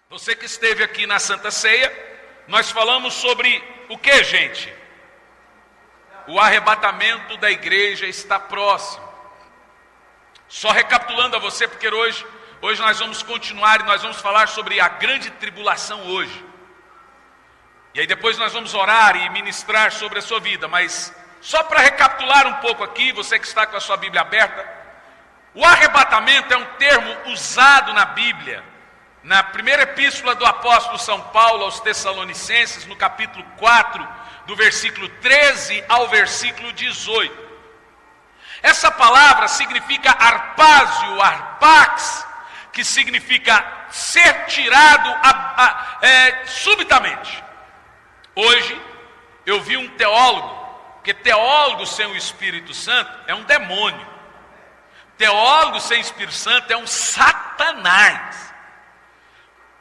Você que esteve aqui na Santa Ceia, nós falamos sobre o que, gente? O arrebatamento da igreja está próximo. Só recapitulando a você, porque hoje nós vamos continuar e nós vamos falar sobre a grande tribulação hoje. E aí depois nós vamos orar e ministrar sobre a sua vida, mas só para recapitular um pouco aqui, você que está com a sua Bíblia aberta, o arrebatamento é um termo usado na Bíblia, na primeira epístola do apóstolo São Paulo aos Tessalonicenses, no capítulo 4, do versículo 13 ao versículo 18. Essa palavra significa arpásio, arpax, que significa ser tirado subitamente. Hoje, eu vi um teólogo, porque teólogo sem o Espírito Santo é um demônio. Teólogo sem Espírito Santo é um satanás.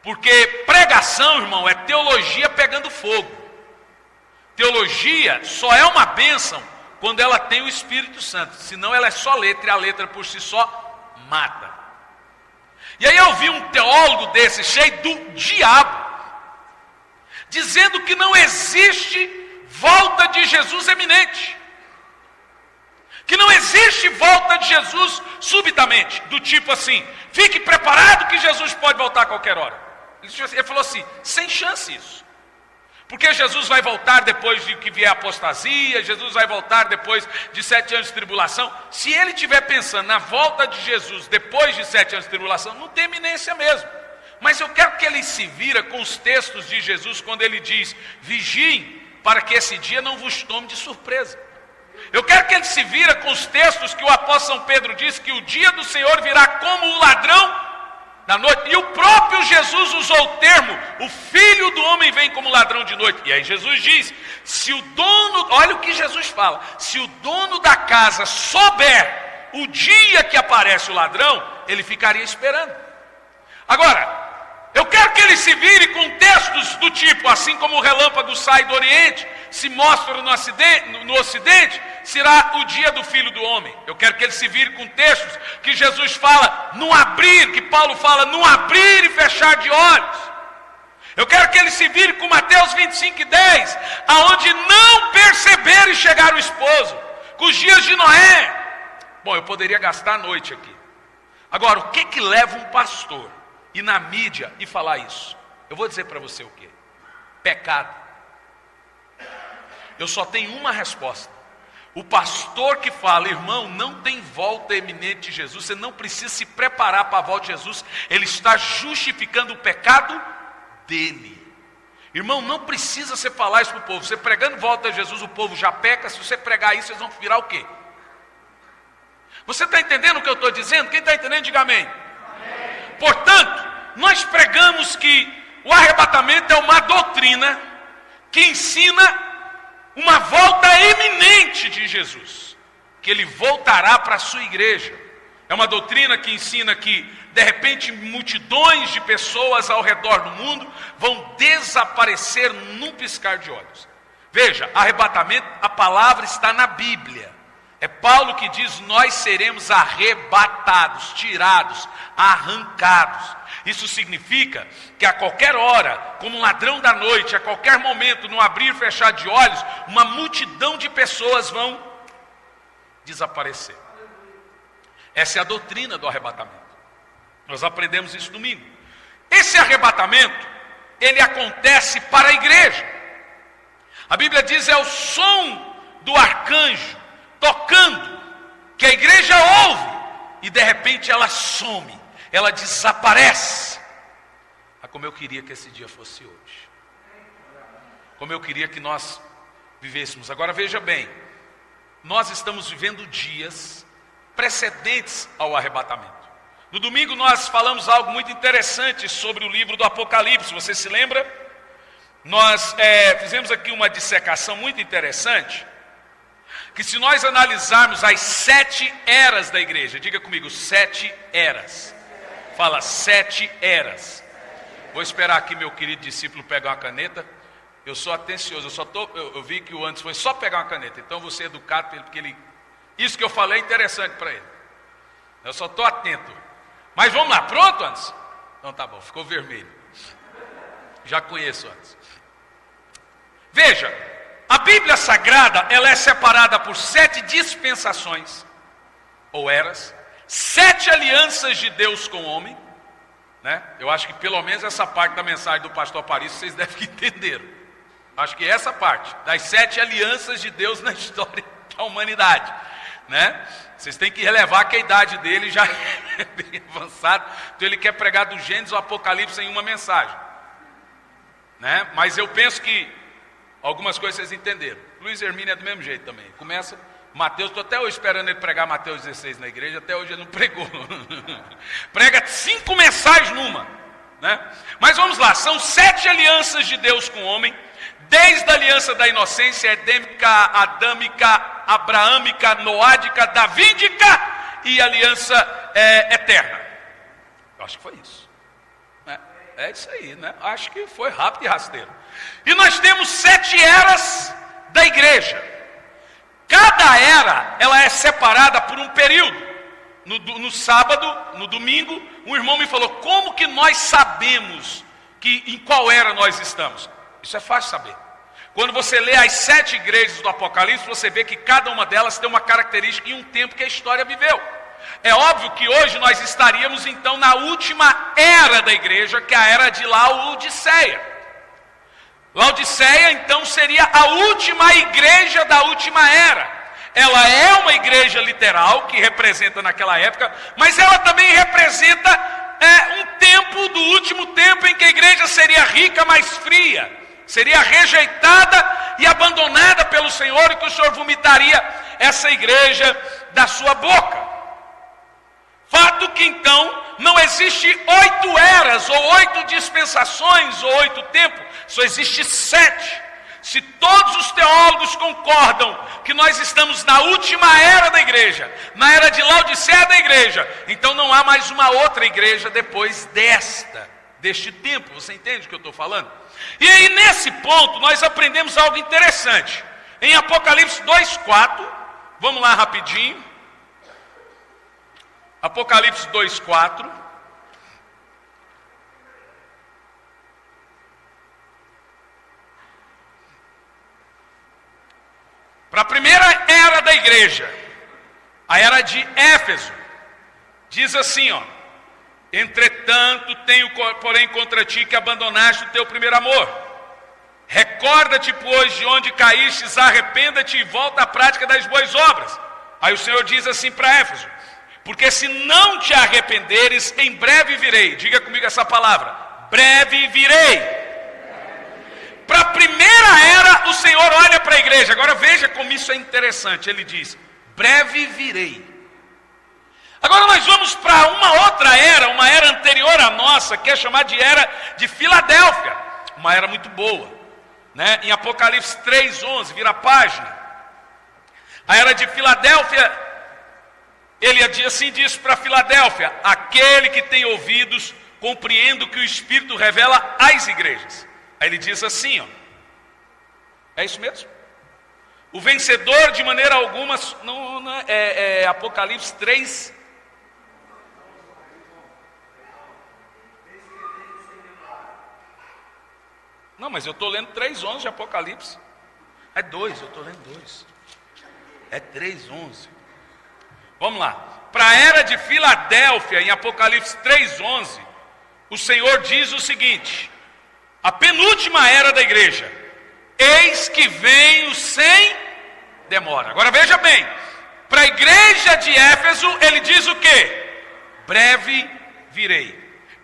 Porque pregação, irmão, é teologia pegando fogo. Teologia só é uma bênção quando ela tem o Espírito Santo. Senão ela é só letra, e a letra por si só mata. E aí eu vi um teólogo desse, cheio do diabo, dizendo que não existe volta de Jesus eminente. Que não existe volta de Jesus subitamente, do tipo assim, fique preparado que Jesus pode voltar a qualquer hora. Ele falou assim, sem chance isso. Porque Jesus vai voltar depois de que vier a apostasia, Jesus vai voltar depois de 7 anos de tribulação. Se ele estiver pensando na volta de Jesus depois de 7 anos de tribulação, não tem eminência mesmo. Mas eu quero que ele se vira com os textos de Jesus quando ele diz, vigiem para que esse dia não vos tome de surpresa. Eu quero que ele se vira com os textos que o apóstolo São Pedro diz que o dia do Senhor virá como o ladrão da noite. E o próprio Jesus usou o termo, o Filho do Homem vem como ladrão de noite. E aí Jesus diz, se o dono, olha o que Jesus fala, se o dono da casa souber o dia que aparece o ladrão, ele ficaria esperando. Agora, eu quero que ele se vire com textos do tipo, assim como o relâmpago sai do Oriente, se mostra no Ocidente, será o dia do Filho do Homem. Eu quero que ele se vire com textos que Jesus fala, no abrir, que Paulo fala, no abrir e fechar de olhos. Eu quero que ele se vire com Mateus 25:10, aonde não perceber e chegar o esposo, com os dias de Noé. Bom, eu poderia gastar a noite aqui. Agora, o que leva um pastor ir na mídia e falar isso? Eu vou dizer para você o quê? Pecado. Eu só tenho uma resposta. O pastor que fala, irmão, não tem volta eminente de Jesus, você não precisa se preparar para a volta de Jesus, ele está justificando o pecado dele. Irmão, não precisa você falar isso para o povo. Você pregando volta de Jesus, o povo já peca. Se você pregar isso, eles vão virar o quê? Você está entendendo o que eu estou dizendo? Quem está entendendo, diga amém. Amém. Portanto, nós pregamos que o arrebatamento é uma doutrina que ensina uma volta eminente de Jesus, que ele voltará para a sua igreja. É uma doutrina que ensina que, de repente, multidões de pessoas ao redor do mundo vão desaparecer num piscar de olhos. Veja, arrebatamento, a palavra está na Bíblia. É Paulo que diz, nós seremos arrebatados, tirados, arrancados. Isso significa que a qualquer hora, como um ladrão da noite, a qualquer momento, no abrir e fechar de olhos, uma multidão de pessoas vão desaparecer. Essa é a doutrina do arrebatamento. Nós aprendemos isso domingo. Esse arrebatamento, ele acontece para a igreja. A Bíblia diz, é o som do arcanjo tocando, que a igreja ouve, e de repente ela some, ela desaparece. Ah, como eu queria que esse dia fosse hoje. Como eu queria que nós vivêssemos. Agora veja bem, nós estamos vivendo dias precedentes ao arrebatamento. No domingo nós falamos algo muito interessante sobre o livro do Apocalipse, você se lembra? Nós fizemos aqui uma dissecação muito interessante, que se nós analisarmos as 7 eras da igreja, diga comigo, 7 eras. Fala, 7 eras. Vou esperar aqui meu querido discípulo pegar uma caneta. Eu sou atencioso, eu vi que o antes foi só pegar uma caneta, então eu vou ser educado para ele, porque ele, isso que eu falei é interessante para ele. Eu só estou atento. Mas vamos lá, pronto, antes? Então tá bom, ficou vermelho. Já conheço antes. Veja, a Bíblia Sagrada, ela é separada por 7 dispensações, ou eras, 7 alianças de Deus com o homem, né? Eu acho que pelo menos essa parte da mensagem do pastor Aparício vocês devem entender. Acho que essa parte, das 7 alianças de Deus na história da humanidade, né? Vocês têm que relevar que a idade dele já é bem avançada, então ele quer pregar do Gênesis ao Apocalipse em uma mensagem, né? Mas eu penso que algumas coisas vocês entenderam. Luiz Hermínio é do mesmo jeito também. Começa Mateus, estou até hoje esperando ele pregar Mateus 16 na igreja, até hoje ele não pregou. Prega 5 mensagens numa, né? Mas vamos lá, são 7 alianças de Deus com o homem, desde a aliança da inocência, edêmica, adâmica, abraâmica, noádica, davídica e aliança eterna. Eu acho que foi isso. É isso aí, né? Acho que foi rápido e rasteiro. E nós temos 7 eras da igreja. Cada era, ela é separada por um período. No sábado, no domingo, um irmão me falou, como que nós sabemos em qual era nós estamos? Isso é fácil saber. Quando você lê as 7 igrejas do Apocalipse, você vê que cada uma delas tem uma característica e um tempo que a história viveu. É óbvio que hoje nós estaríamos então na última era da igreja, que é a era de Laodiceia. Laodiceia então seria a última igreja da última era. Ela é uma igreja literal, que representa naquela época, mas ela também representa um tempo do último tempo em que a igreja seria rica, mas fria. Seria rejeitada e abandonada pelo Senhor, e que o Senhor vomitaria essa igreja da sua boca. Fato que então não existe 8 eras, ou 8 dispensações, ou 8 tempos, só existe 7. Se todos os teólogos concordam que nós estamos na última era da igreja, na era de Laodiceia da igreja, então não há mais uma outra igreja depois deste tempo. Você entende o que eu estou falando? E aí nesse ponto nós aprendemos algo interessante. Em Apocalipse 2:4, vamos lá rapidinho. Apocalipse 2:4. Para a primeira era da igreja, a era de Éfeso, diz assim, ó: entretanto, tenho porém contra ti que abandonaste o teu primeiro amor. Recorda-te, pois, de onde caístes, arrependa-te e volta à prática das boas obras. Aí o Senhor diz assim para Éfeso: porque se não te arrependeres, em breve virei. Diga comigo essa palavra: breve virei. Para a primeira era, o Senhor olha para a igreja. Agora veja como isso é interessante. Ele diz: breve virei. Agora nós vamos para uma outra era, uma era anterior à nossa, que é chamada de era de Filadélfia. Uma era muito boa, né? Em Apocalipse 3:11, vira a página. A era de Filadélfia, ele assim diz para Filadélfia: aquele que tem ouvidos, compreenda o que o Espírito revela às igrejas. Aí ele diz assim, ó, é isso mesmo? O vencedor de maneira alguma, Apocalipse 3. Não, mas eu estou lendo 3:11 de Apocalipse. É 2, eu estou lendo 2. É 3:11. Vamos lá. Para a era de Filadélfia, em Apocalipse 3:11, o Senhor diz o seguinte: a penúltima era da igreja: eis que venho sem demora. Agora veja bem, para a igreja de Éfeso, ele diz o quê? Breve virei.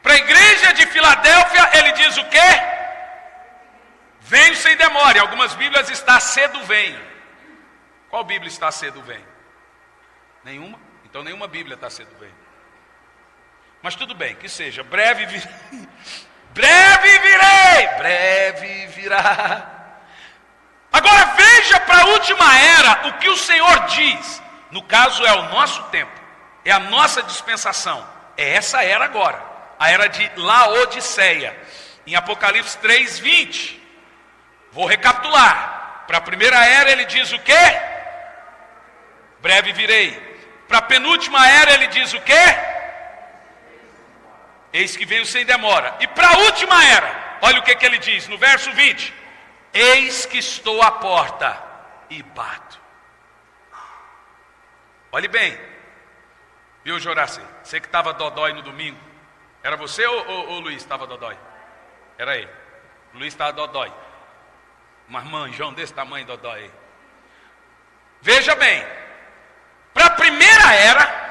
Para a igreja de Filadélfia, ele diz o quê? Venho sem demora. Em algumas Bíblias está cedo venho. Qual Bíblia está cedo venho? Nenhuma? Então nenhuma Bíblia está cedo venho. Mas tudo bem, que seja, breve virei. Breve virei, breve virá. Agora veja para a última era o que o Senhor diz. No caso é o nosso tempo, é a nossa dispensação. É essa era agora, a era de Laodiceia. Em Apocalipse 3:20. Vou recapitular. Para a primeira era ele diz o quê? Breve virei. Para a penúltima era ele diz o quê? Eis que venho sem demora. E para a última era, olha o que ele diz no verso 20: eis que estou à porta e bato. Olhe bem, viu, Joraci? Você que estava dodói no domingo, era você ou Luiz estava dodói? Era ele. Luiz estava dodói. Um marmanjão desse tamanho dodói aí. Veja bem, para a primeira era,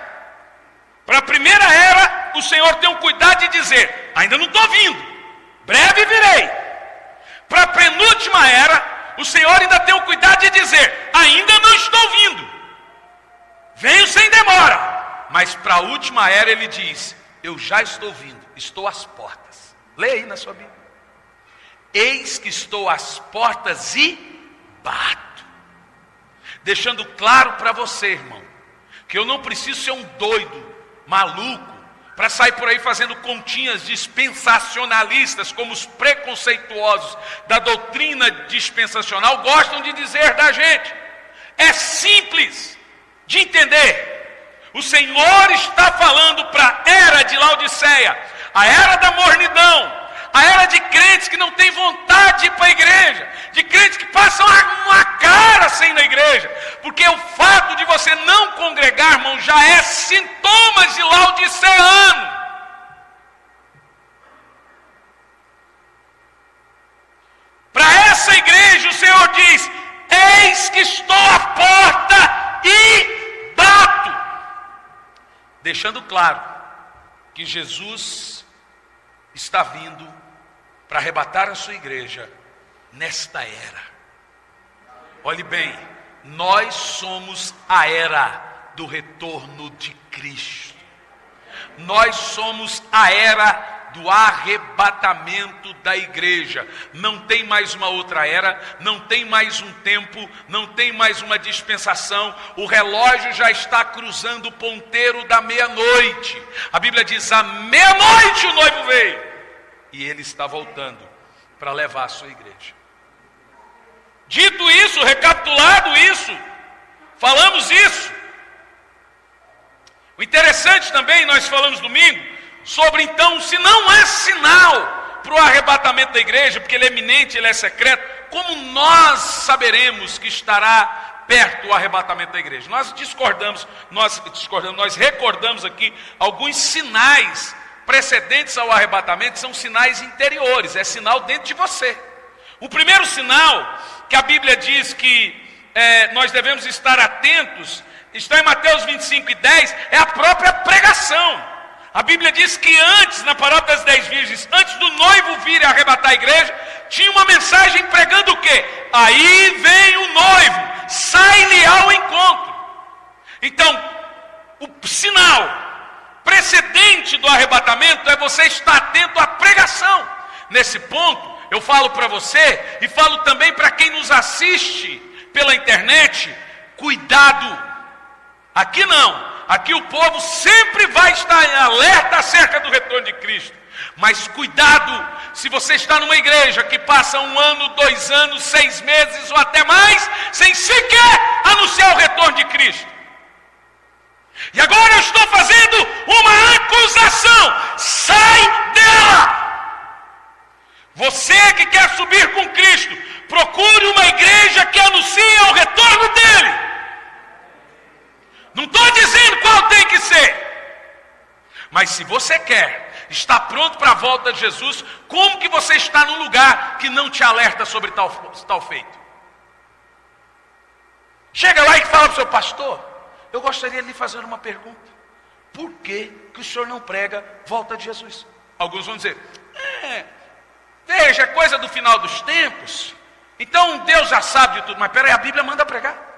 o Senhor tem um cuidado de dizer: ainda não estou vindo, breve virei. Para a penúltima era, o Senhor ainda tem o cuidado de dizer: ainda não estou vindo, venho sem demora. Mas para a última era ele diz: eu já estou vindo, estou às portas. Leia aí na sua Bíblia: eis que estou às portas e bato. Deixando claro para você, irmão, que eu não preciso ser um doido, maluco, para sair por aí fazendo continhas dispensacionalistas, como os preconceituosos da doutrina dispensacional gostam de dizer da gente. É simples de entender. O Senhor está falando para a era de Laodiceia, a era da mornidão, a era de crentes que não têm vontade de ir para a igreja, de crentes que passam uma cara sem ir na igreja, porque o fato de você não congregar, irmão, já é sintomas de laodiceano. Para essa igreja o Senhor diz: eis que estou à porta e bato. Deixando claro que Jesus está vindo para arrebatar a sua igreja nesta era. Olhe bem, nós somos a era do retorno de Cristo. Nós somos a era do arrebatamento da igreja. Não tem mais uma outra era, não tem mais um tempo, não tem mais uma dispensação. O relógio já está cruzando o ponteiro da meia-noite. A Bíblia diz: à meia-noite o noivo veio. E ele está voltando para levar a sua igreja. Dito isso, recapitulado isso, falamos isso. O interessante também, nós falamos domingo, sobre então, se não é sinal para o arrebatamento da igreja, porque ele é iminente, ele é secreto, como nós saberemos que estará perto o arrebatamento da igreja? Nós recordamos aqui alguns sinais precedentes ao arrebatamento, são sinais interiores, é sinal dentro de você. O primeiro sinal que a Bíblia diz que nós devemos estar atentos, está em Mateus 25:10, é a própria pregação. A Bíblia diz que antes, na parábola das 10 virgens, antes do noivo vir arrebatar a igreja, tinha uma mensagem pregando o quê? Aí vem o noivo, sai-lhe ao encontro. Então, o sinal precedente do arrebatamento é você estar atento à pregação. Nesse ponto, eu falo para você e falo também para quem nos assiste pela internet: cuidado. Aqui não, aqui o povo sempre vai estar em alerta acerca do retorno de Cristo. Mas cuidado, se você está numa igreja que passa 1 ano, 2 anos, 6 meses ou até mais, sem sequer anunciar o retorno de Cristo. E agora eu estou fazendo uma acusação: sai dela! Você que quer subir com Cristo, procure uma igreja que anuncie o retorno dele. Não estou dizendo qual tem que ser, mas se você quer estar pronto para a volta de Jesus, como que você está num lugar que não te alerta sobre tal feito? Chega lá e fala para o seu pastor: eu gostaria de lhe fazer uma pergunta. Por que o senhor não prega volta de Jesus? Alguns vão dizer: veja, é coisa do final dos tempos, então Deus já sabe de tudo. Mas peraí, a Bíblia manda pregar.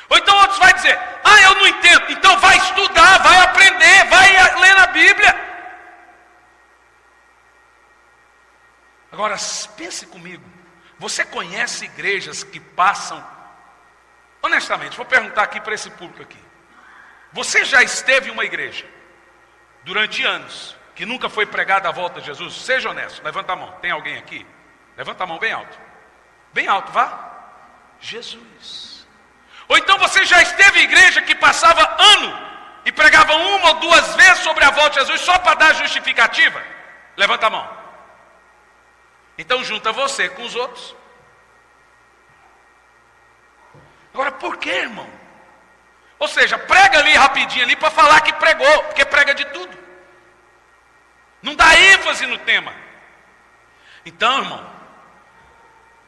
Ou então outros vão dizer: eu não entendo. Então vai estudar, vai aprender, vai ler na Bíblia. Agora, pense comigo. Você conhece igrejas que passam... Honestamente, vou perguntar aqui para esse público aqui. Você já esteve em uma igreja durante anos que nunca foi pregada a volta de Jesus? Seja honesto, levanta a mão. Tem alguém aqui? Levanta a mão bem alto. Bem alto, vá. Jesus. Ou então você já esteve em igreja que passava ano e pregavam uma ou duas vezes sobre a volta de Jesus só para dar justificativa? Levanta a mão. Então junta você com os outros. Agora, por que, irmão? Ou seja, prega ali rapidinho ali para falar que pregou, porque prega de tudo. Não dá ênfase no tema. Então, irmão,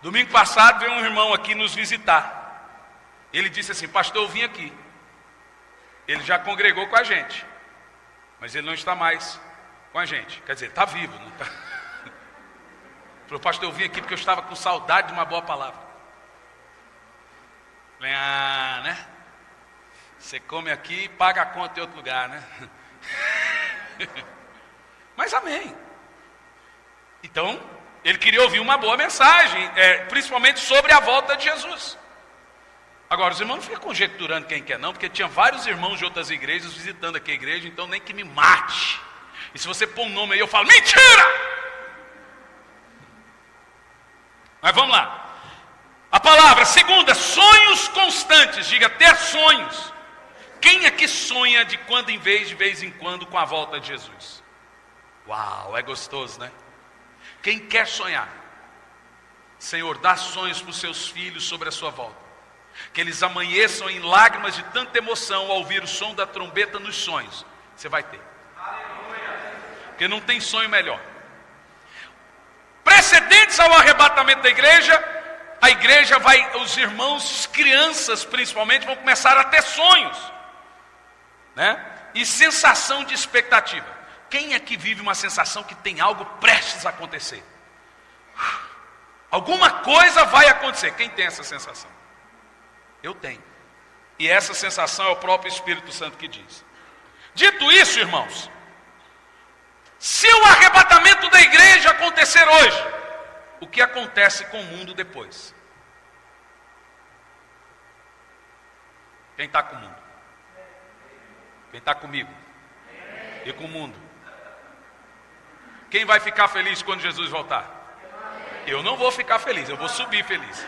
domingo passado veio um irmão aqui nos visitar. Ele disse assim: pastor, eu vim aqui. Ele já congregou com a gente, mas ele não está mais com a gente. Quer dizer, ele está vivo, não está? Falou: pastor, eu vim aqui porque eu estava com saudade de uma boa palavra. Falei: né? Você come aqui e paga a conta em outro lugar, né? Mas amém. Então, ele queria ouvir uma boa mensagem, principalmente sobre a volta de Jesus. Agora, os irmãos não ficam conjecturando quem quer não, porque tinha vários irmãos de outras igrejas visitando aqui a igreja, então nem que me mate. E se você pôr um nome aí, eu falo: mentira! Mas vamos lá. A palavra segunda, sonhos constantes. Diga: ter sonhos. Quem aqui sonha de vez em quando com a volta de Jesus? Uau, é gostoso, né? Quem quer sonhar? Senhor, dá sonhos para os seus filhos sobre a sua volta. Que eles amanheçam em lágrimas de tanta emoção ao ouvir o som da trombeta nos sonhos. Você vai ter. Porque não tem sonho melhor. Precedentes ao arrebatamento da igreja, a igreja vai, os irmãos, as crianças principalmente, vão começar a ter sonhos, né? E sensação de expectativa. Quem aqui vive uma sensação que tem algo prestes a acontecer? Alguma coisa vai acontecer. Quem tem essa sensação? Eu tenho. E essa sensação é o próprio Espírito Santo que diz. Dito isso, irmãos, se o arrebatamento da igreja acontecer hoje, o que acontece com o mundo depois? Quem está com o mundo? Quem está comigo? E com o mundo? Quem vai ficar feliz quando Jesus voltar? Eu não vou ficar feliz, eu vou subir feliz.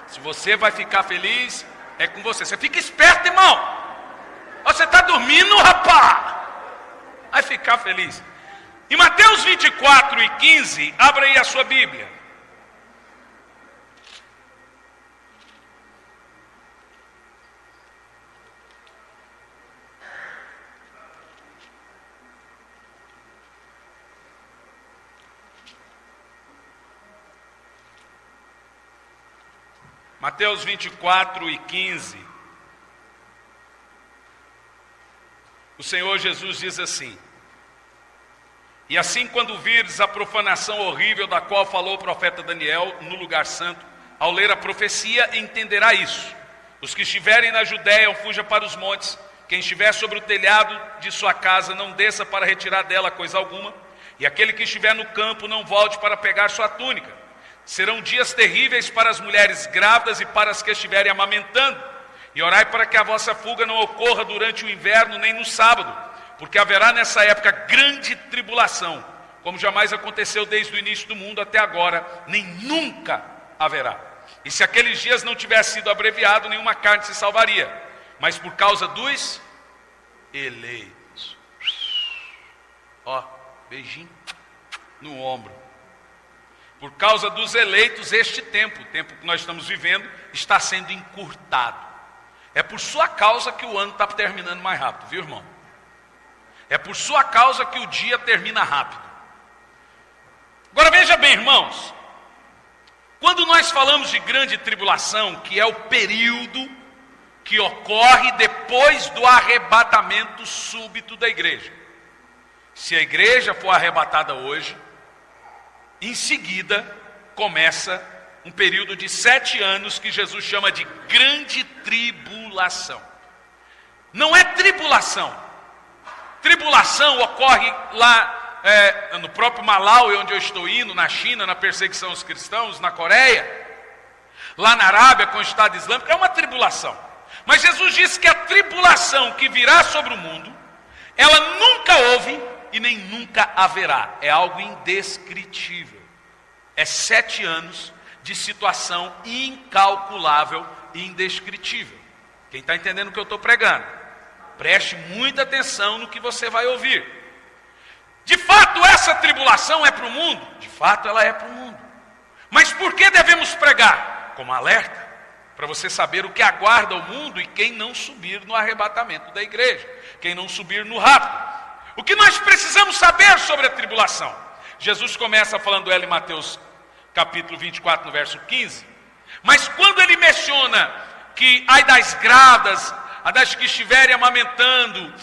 Se você vai ficar feliz, é com você. Você fica esperto, irmão. Você está dormindo, rapaz. Vai ficar feliz. Em Mateus 24 e 15, abra aí a sua Bíblia. Mateus 24 e 15. O Senhor Jesus diz assim: e assim, quando vires a profanação horrível da qual falou o profeta Daniel no lugar santo, ao ler a profecia, entenderá isso. Os que estiverem na Judéia, fuja para os montes. Quem estiver sobre o telhado de sua casa, não desça para retirar dela coisa alguma. E aquele que estiver no campo, não volte para pegar sua túnica. Serão dias terríveis para as mulheres grávidas e para as que estiverem amamentando. E orai para que a vossa fuga não ocorra durante o inverno, nem no sábado, porque haverá nessa época grande tribulação, como jamais aconteceu desde o início do mundo até agora, nem nunca haverá. E se aqueles dias não tivessem sido abreviados, nenhuma carne se salvaria, mas por causa dos eleitos. Ó, beijinho no ombro. Por causa dos eleitos, este tempo, o tempo que nós estamos vivendo, está sendo encurtado. É por sua causa que o ano está terminando mais rápido, viu, irmão? É por sua causa que o dia termina rápido. Agora veja bem, irmãos, quando nós falamos de grande tribulação, que é o período que ocorre depois do arrebatamento súbito da igreja. Se a igreja for arrebatada hoje, em seguida começa um período de 7 anos que Jesus chama de grande tribulação. Não é tribulação. Tribulação ocorre lá no próprio Malawi, onde eu estou indo, na China, na perseguição aos cristãos, na Coreia, lá na Arábia com o Estado Islâmico, é uma tribulação. Mas Jesus disse que a tribulação que virá sobre o mundo, ela nunca houve e nem nunca haverá. É algo indescritível. É 7 anos de situação incalculável e indescritível. Quem está entendendo o que eu estou pregando? Preste muita atenção no que você vai ouvir. De fato, essa tribulação é para o mundo? De fato, ela é para o mundo. Mas por que devemos pregar? Como alerta, para você saber o que aguarda o mundo e quem não subir no arrebatamento da igreja, quem não subir no rapto. O que nós precisamos saber sobre a tribulação? Jesus começa falando ela em Mateus capítulo 24, no verso 15. Mas quando ele menciona que ai das grávidas, a das que estiverem amamentando,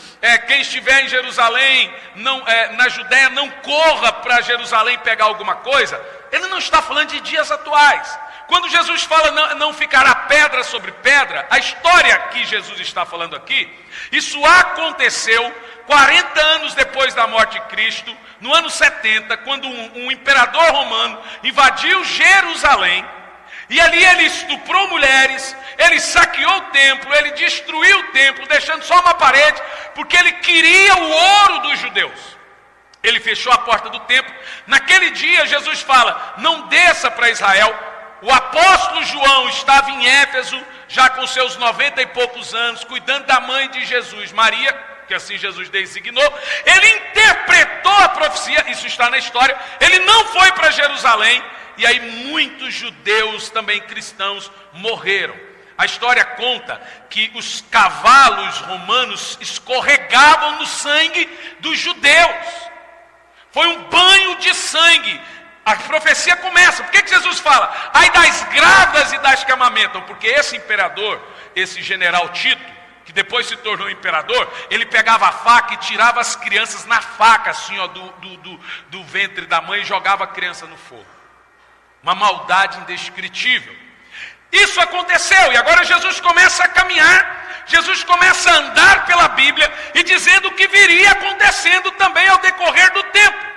quem estiver em Jerusalém, na Judéia, não corra para Jerusalém pegar alguma coisa, ele não está falando de dias atuais. Quando Jesus fala não ficará pedra sobre pedra, a história que Jesus está falando aqui, isso aconteceu 40 anos depois da morte de Cristo, no ano 70, quando um imperador romano invadiu Jerusalém, e ali ele estuprou mulheres, ele saqueou o templo, ele destruiu o templo, deixando só uma parede, porque ele queria o ouro dos judeus. Ele fechou a porta do templo. Naquele dia Jesus fala, não desça para Israel. O apóstolo João estava em Éfeso, já com seus 90 e poucos anos, cuidando da mãe de Jesus, Maria, que assim Jesus designou. Ele interpretou a profecia, isso está na história. Ele não foi para Jerusalém, e aí muitos judeus, também cristãos, morreram. A história conta que os cavalos romanos escorregavam no sangue dos judeus. Foi um banho de sangue. A profecia começa. Por que Jesus fala? Ai das grávidas e das que amamentam. Porque esse imperador, esse general Tito, que depois se tornou imperador, ele pegava a faca e tirava as crianças na faca, assim, ó, do ventre da mãe, e jogava a criança no fogo. Uma maldade indescritível. Isso aconteceu, e agora Jesus começa a caminhar, Jesus começa a andar pela Bíblia, e dizendo o que viria acontecendo também ao decorrer do tempo.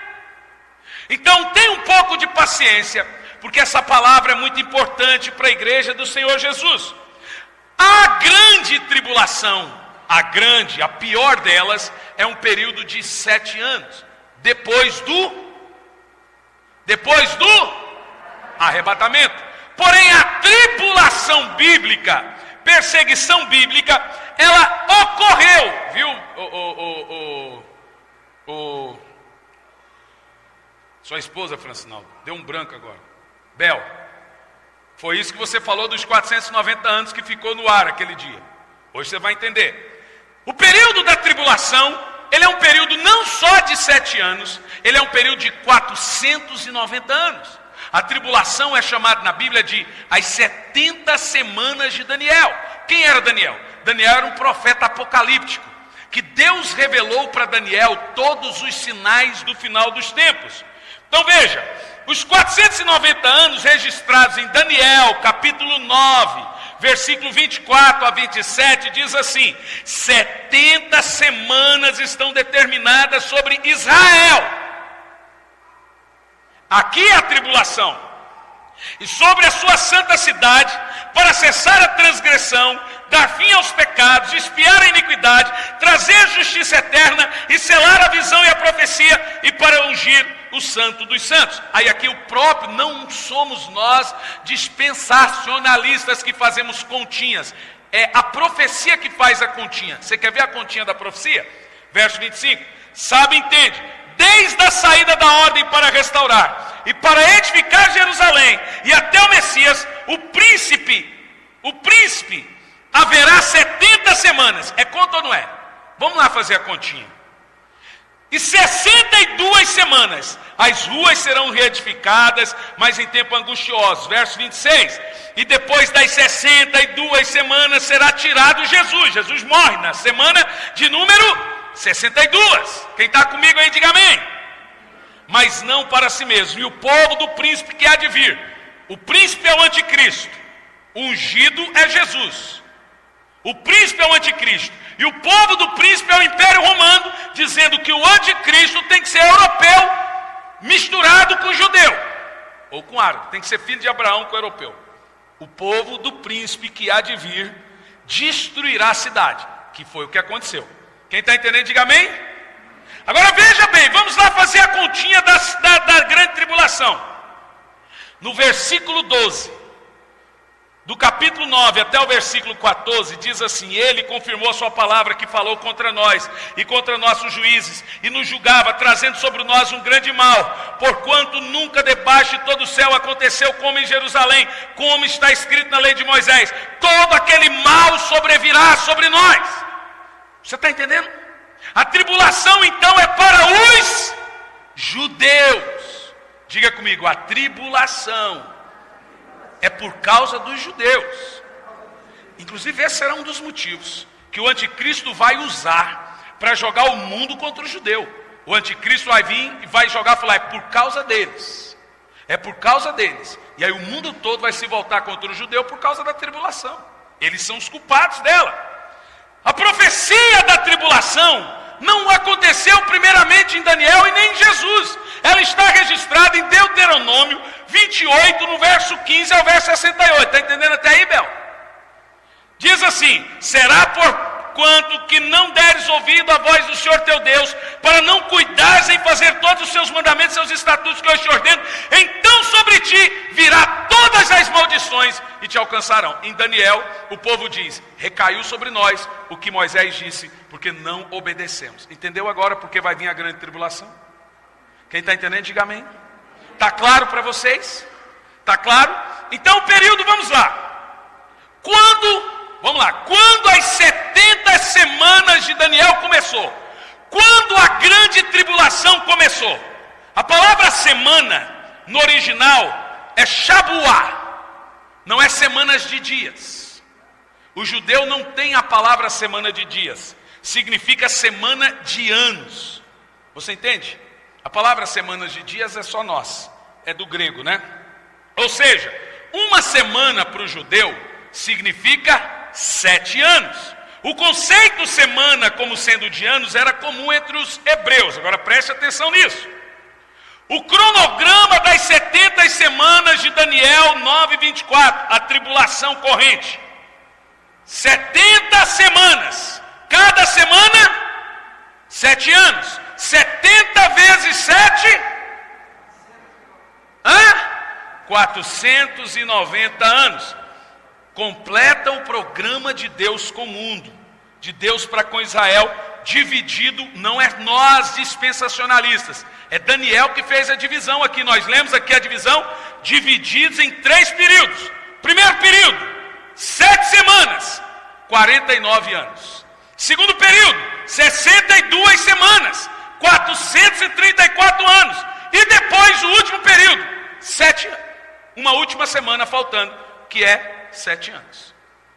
Então tenha um pouco de paciência, porque essa palavra é muito importante para a igreja do Senhor Jesus. A grande tribulação, a pior delas, é um período de 7 anos, depois do arrebatamento. Porém, a tribulação bíblica, perseguição bíblica, ela ocorreu, viu? Sua esposa, Francinaldo, deu um branco agora. Bel, foi isso que você falou dos 490 anos que ficou no ar aquele dia. Hoje você vai entender. O período da tribulação, ele é um período não só de 7 anos, ele é um período de 490 anos. A tribulação é chamada na Bíblia de as 70 semanas de Daniel. Quem era Daniel? Daniel era um profeta apocalíptico, que Deus revelou para Daniel todos os sinais do final dos tempos. Então veja, os 490 anos registrados em Daniel, capítulo 9, versículo 24 a 27, diz assim: 70 semanas estão determinadas sobre Israel. Aqui é a tribulação. E sobre a sua santa cidade, para cessar a transgressão, dar fim aos pecados, expiar a iniquidade, trazer justiça eterna e selar a visão e a profecia, e para ungir o santo dos santos. Aí aqui o próprio, não somos nós dispensacionalistas que fazemos continhas. É a profecia que faz a continha. Você quer ver a continha da profecia? Verso 25. Sabe, entende? Desde a saída da ordem para restaurar e para edificar Jerusalém e até o Messias, o príncipe haverá 70 semanas. É conta ou não é? Vamos lá fazer a continha. E 62 semanas as ruas serão reedificadas, mas em tempo angustioso. Verso 26. E depois das 62 semanas será tirado Jesus. Jesus morre na semana de número 62. Quem está comigo aí, diga amém. Mas não para si mesmo. E o povo do príncipe que há de vir. O príncipe é o anticristo. O ungido é Jesus. O príncipe é o anticristo. E o povo do príncipe é o Império Romano, dizendo que o anticristo tem que ser europeu, misturado com judeu. Ou com árabe. Tem que ser filho de Abraão com europeu. O povo do príncipe que há de vir destruirá a cidade. Que foi o que aconteceu. Quem está entendendo, diga amém. Agora veja bem, vamos lá fazer a continha da grande tribulação. No versículo 12, do capítulo 9 até o versículo 14, diz assim: ele confirmou a sua palavra que falou contra nós e contra nossos juízes, e nos julgava, trazendo sobre nós um grande mal, porquanto nunca debaixo de todo o céu aconteceu como em Jerusalém, como está escrito na lei de Moisés, todo aquele mal sobrevirá sobre nós. Você está entendendo? A tribulação então é para os judeus. Diga comigo, a tribulação é por causa dos judeus. Inclusive esse será um dos motivos que o anticristo vai usar para jogar o mundo contra o judeu. O anticristo vai vir e vai jogar e falar: é por causa deles, é por causa deles. E aí o mundo todo vai se voltar contra o judeu por causa da tribulação. Eles são os culpados dela. A profecia da tribulação não aconteceu primeiramente em Daniel e nem em Jesus. Ela está registrada em Deuteronômio 28, no verso 15 ao verso 68. Está entendendo até aí, Bel? Diz assim: será porquanto que não deres ouvido à voz do Senhor teu Deus, para não cuidares em fazer todos os seus mandamentos, seus estatutos que eu te ordeno, então sobre ti virá todas as maldições e te alcançarão. Em Daniel, o povo diz: recaiu sobre nós o que Moisés disse, porque não obedecemos. Entendeu agora porque vai vir a grande tribulação? Quem está entendendo, diga amém. Está claro para vocês? Está claro? Então o período, vamos lá. Quando as 70 semanas de Daniel começou? Quando a grande tribulação começou? A palavra semana, no original, é Shabuá. Não é semanas de dias. O judeu não tem a palavra semana de dias. Significa semana de anos. Você entende? A palavra semanas de dias é só nós. É do grego, né? Ou seja, uma semana para o judeu significa 7 anos. O conceito semana como sendo de anos era comum entre os hebreus. Agora preste atenção nisso. O cronograma das 70 semanas de Daniel 9:24, a tribulação corrente. 70 semanas. Cada semana, 7 anos. 70 vezes 7? 490 anos. Completa o programa de Deus com o mundo, de Deus para com Israel, dividido. Não é nós dispensacionalistas, é Daniel que fez a divisão aqui. Nós lemos aqui a divisão, divididos em 3 períodos. Primeiro período, 7 semanas, 49 anos. Segundo período, 62 semanas, 434 anos. E depois o último período, 7 anos. Uma última semana faltando, que é 7 anos.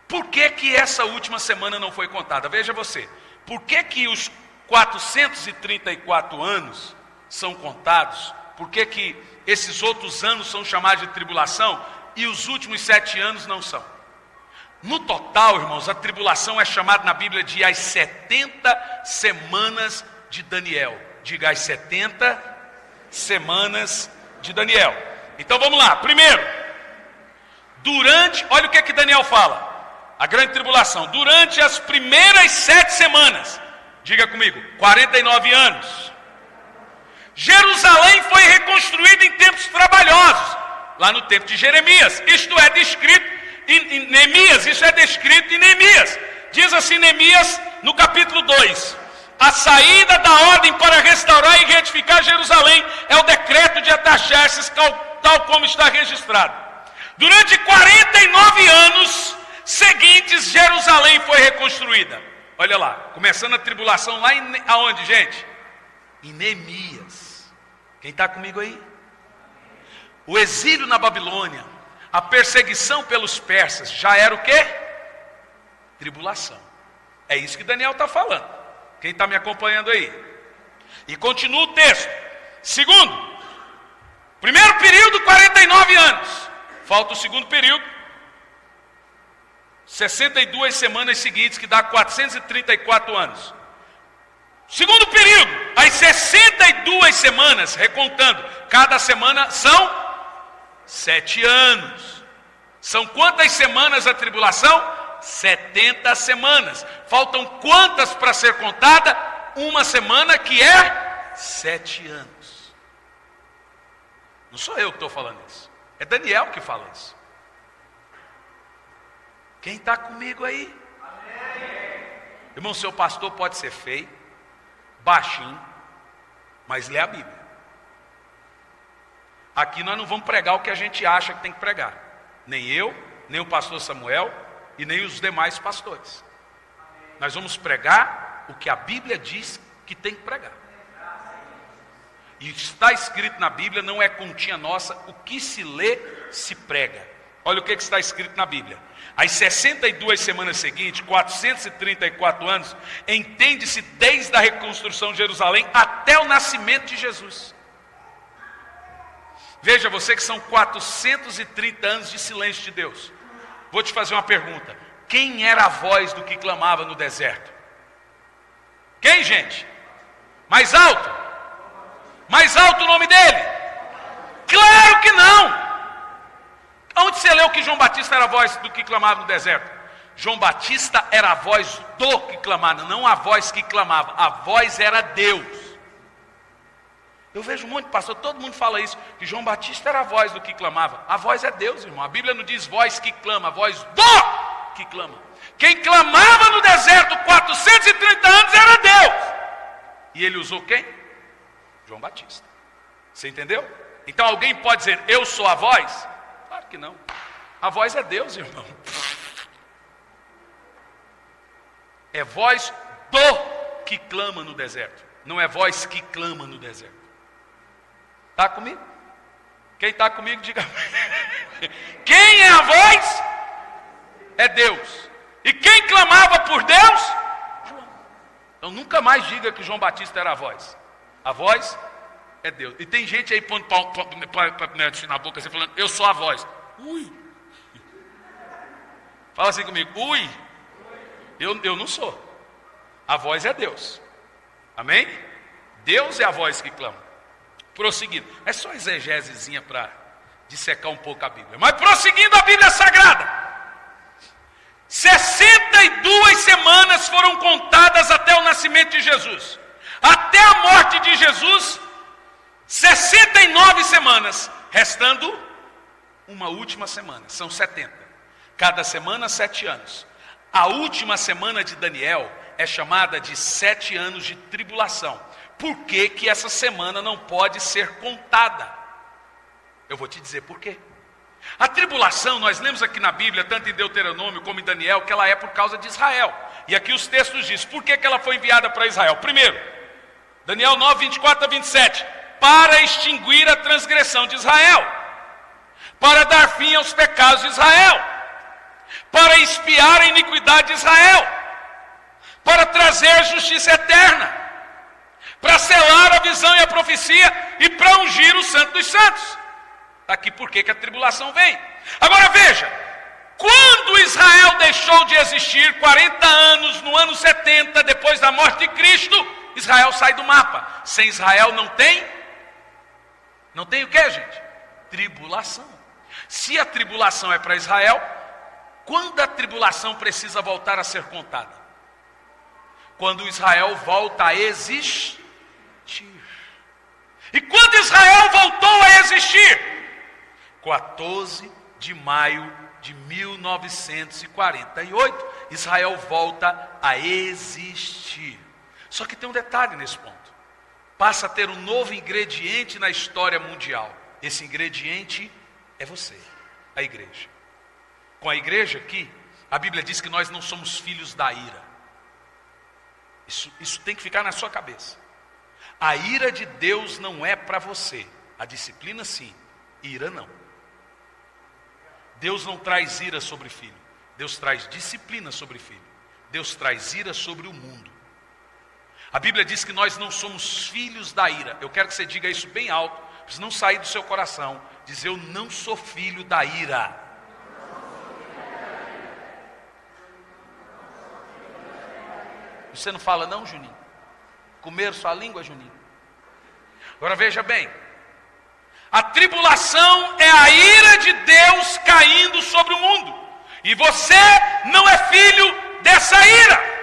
Por que que essa última semana não foi contada? Veja você. Por que que os 434 anos são contados? Por que que esses outros anos são chamados de tribulação e os últimos 7 anos não são? No total, irmãos, a tribulação é chamada na Bíblia de as 70 semanas de Daniel. Diga, as 70 semanas de Daniel. Então vamos lá. Primeiro, olha o que Daniel fala. A grande tribulação. Durante as primeiras 7 semanas, diga comigo, 49 anos. Jerusalém foi reconstruída em tempos trabalhosos. Lá no tempo de Jeremias. Isto é descrito em Neemias, isso é descrito em Neemias. Diz assim Neemias no capítulo 2: a saída da ordem para restaurar e reedificar Jerusalém é o decreto de Artaxerxes, tal como está registrado. Durante 49 anos seguintes, Jerusalém foi reconstruída. Olha lá, começando a tribulação lá aonde, gente? Em Neemias. Quem está comigo aí? O exílio na Babilônia, a perseguição pelos persas, já era o quê? Tribulação. É isso que Daniel está falando. Quem está me acompanhando aí? E continua o texto. Segundo, primeiro período, 49 anos. Falta o segundo período, 62 semanas seguintes, que dá 434 anos. Segundo período, as 62 semanas, recontando, cada semana são 7 anos. São quantas semanas a tribulação? 70 semanas. Faltam quantas para ser contada? Uma semana, que é 7 anos. Não sou eu que estou falando isso. É Daniel que fala isso. Quem está comigo aí? Irmão, seu pastor pode ser feio, baixinho, mas lê a Bíblia. Aqui nós não vamos pregar o que a gente acha que tem que pregar. Nem eu, nem o pastor Samuel e nem os demais pastores. Nós vamos pregar o que a Bíblia diz que tem que pregar. E está escrito na Bíblia, não é continha nossa, o que se lê, se prega. Olha o que está escrito na Bíblia. As 62 semanas seguintes, 434 anos, entende-se desde a reconstrução de Jerusalém até o nascimento de Jesus. Veja você que são 430 anos de silêncio de Deus. Vou te fazer uma pergunta. Quem era a voz do que clamava no deserto? Quem, gente? Mais alto? Mais alto o nome dele? Claro que não! Onde você leu que João Batista era a voz do que clamava no deserto? João Batista era a voz do que clamava, não a voz que clamava. A voz era Deus. Eu vejo um monte de pastor, todo mundo fala isso, que João Batista era a voz do que clamava. A voz é Deus, irmão. A Bíblia não diz voz que clama, a voz do que clama. Quem clamava no deserto 430 anos era Deus. E ele usou quem? João Batista. Você entendeu? Então alguém pode dizer, eu sou a voz? Claro que não. A voz é Deus, irmão. É voz do que clama no deserto. Não é voz que clama no deserto. Está comigo? Quem está comigo, diga. Quem é a voz? É Deus. E quem clamava por Deus? João. Então nunca mais diga que João Batista era a voz. A voz é Deus. E tem gente aí pondo na boca assim, falando, eu sou a voz. Ui. Fala assim comigo, ui. Eu não sou. A voz é Deus. Amém? Deus é a voz que clama. Prosseguindo. É só exegesezinha para dissecar um pouco a Bíblia. Mas prosseguindo a Bíblia Sagrada. 62 semanas foram contadas até o nascimento de Jesus. Até a morte de Jesus, 69 semanas. Restando uma última semana. São 70. Cada semana 7 anos. A última semana de Daniel é chamada de 7 anos de tribulação. Por que que essa semana não pode ser contada? Eu vou te dizer por quê. A tribulação, nós lemos aqui na Bíblia, tanto em Deuteronômio como em Daniel, que ela é por causa de Israel. E aqui os textos dizem, por que que ela foi enviada para Israel? Primeiro, Daniel 9, 24 a 27. Para extinguir a transgressão de Israel. Para dar fim aos pecados de Israel. Para expiar a iniquidade de Israel. Para trazer justiça eterna. Para selar a visão e a profecia e para ungir o Santo dos Santos. Está aqui por que a tribulação vem. Agora veja, quando Israel deixou de existir, 40 anos, no ano 70, depois da morte de Cristo, Israel sai do mapa. Sem Israel não tem o que, gente? Tribulação. Se a tribulação é para Israel, quando a tribulação precisa voltar a ser contada? Quando Israel volta a existir. E quando Israel voltou a existir? 14 de maio de 1948, Israel volta a existir. Só que tem um detalhe nesse ponto. Passa a ter um novo ingrediente na história mundial. Esse ingrediente é você, a igreja. Com a igreja aqui, a Bíblia diz que nós não somos filhos da ira. Isso tem que ficar na sua cabeça. A ira de Deus não é para você. A disciplina sim, ira não. Deus não traz ira sobre filho. Deus traz disciplina sobre filho. Deus traz ira sobre o mundo. A Bíblia diz que nós não somos filhos da ira. Eu quero que você diga isso bem alto, para não sair do seu coração. Diz, eu não sou filho da ira. Você não fala não, Juninho? Comer sua língua, Juninho? Agora veja bem. A tribulação é a ira de Deus caindo sobre o mundo. E você não é filho dessa ira.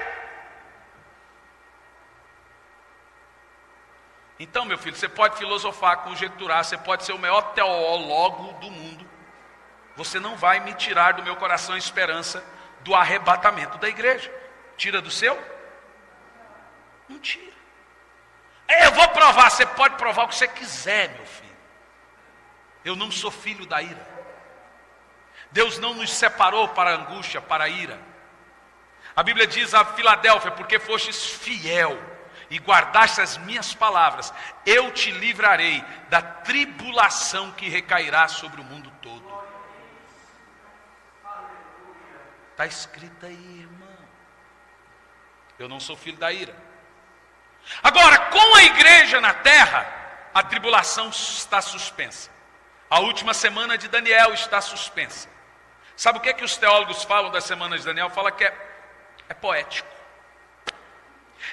Então, meu filho, você pode filosofar, conjecturar, você pode ser o maior teólogo do mundo. Você não vai me tirar do meu coração a esperança do arrebatamento da igreja. Tira do seu? Não tira. Eu vou provar, você pode provar o que você quiser, meu filho. Eu não sou filho da ira. Deus não nos separou para a angústia, para a ira. A Bíblia diz a Filadélfia: porque fostes fiel e guardaste as minhas palavras, eu te livrarei da tribulação que recairá sobre o mundo todo. Está escrito aí, irmão. Eu não sou filho da ira. Agora, com a igreja na terra, a tribulação está suspensa. A última semana de Daniel está suspensa. Sabe o que os teólogos falam das semanas de Daniel? Fala que é poético.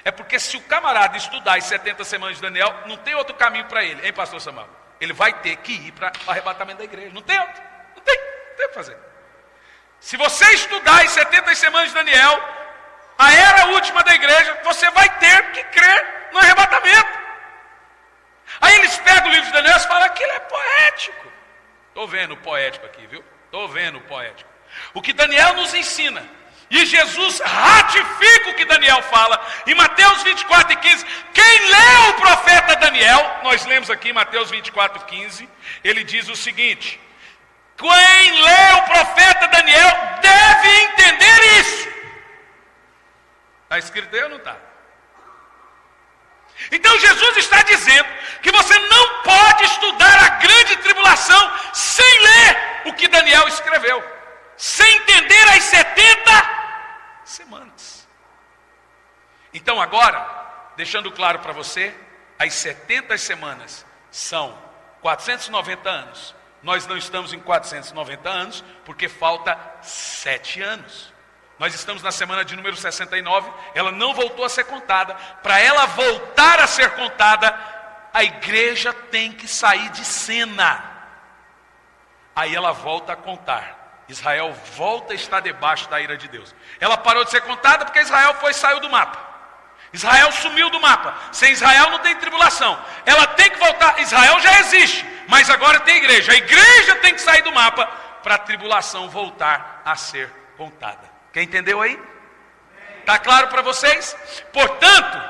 É porque se o camarada estudar as 70 semanas de Daniel, não tem outro caminho para ele, hein, pastor Samuel? Ele vai ter que ir para o arrebatamento da igreja. Não tem outro. Não tem o que fazer. Se você estudar as 70 semanas de Daniel, a era última da igreja, você vai ter que crer no arrebatamento. Aí eles pegam o livro de Daniel e falam: aquilo é poético. Estou vendo o poético aqui, viu? Estou vendo o poético. O que Daniel nos ensina, e Jesus ratifica o que Daniel fala, em Mateus 24:15. Quem lê o profeta Daniel, nós lemos aqui em Mateus 24:15, ele diz o seguinte: quem lê o profeta Daniel deve entender isso. Está escrito aí ou não está? Então Jesus está dizendo que você não pode estudar a grande tribulação sem ler o que Daniel escreveu, sem entender as 70 semanas. Então agora, deixando claro para você, as 70 semanas são 490 anos. Nós não estamos em 490 anos, porque falta 7 anos. Nós estamos na semana de número 69, ela não voltou a ser contada. Para ela voltar a ser contada, a igreja tem que sair de cena. Aí ela volta a contar. Israel volta a estar debaixo da ira de Deus. Ela parou de ser contada porque Israel saiu do mapa. Israel sumiu do mapa. Sem Israel não tem tribulação. Ela tem que voltar. Israel já existe, mas agora tem igreja. A igreja tem que sair do mapa para a tribulação voltar a ser contada. Quem entendeu aí? Está claro para vocês? Portanto,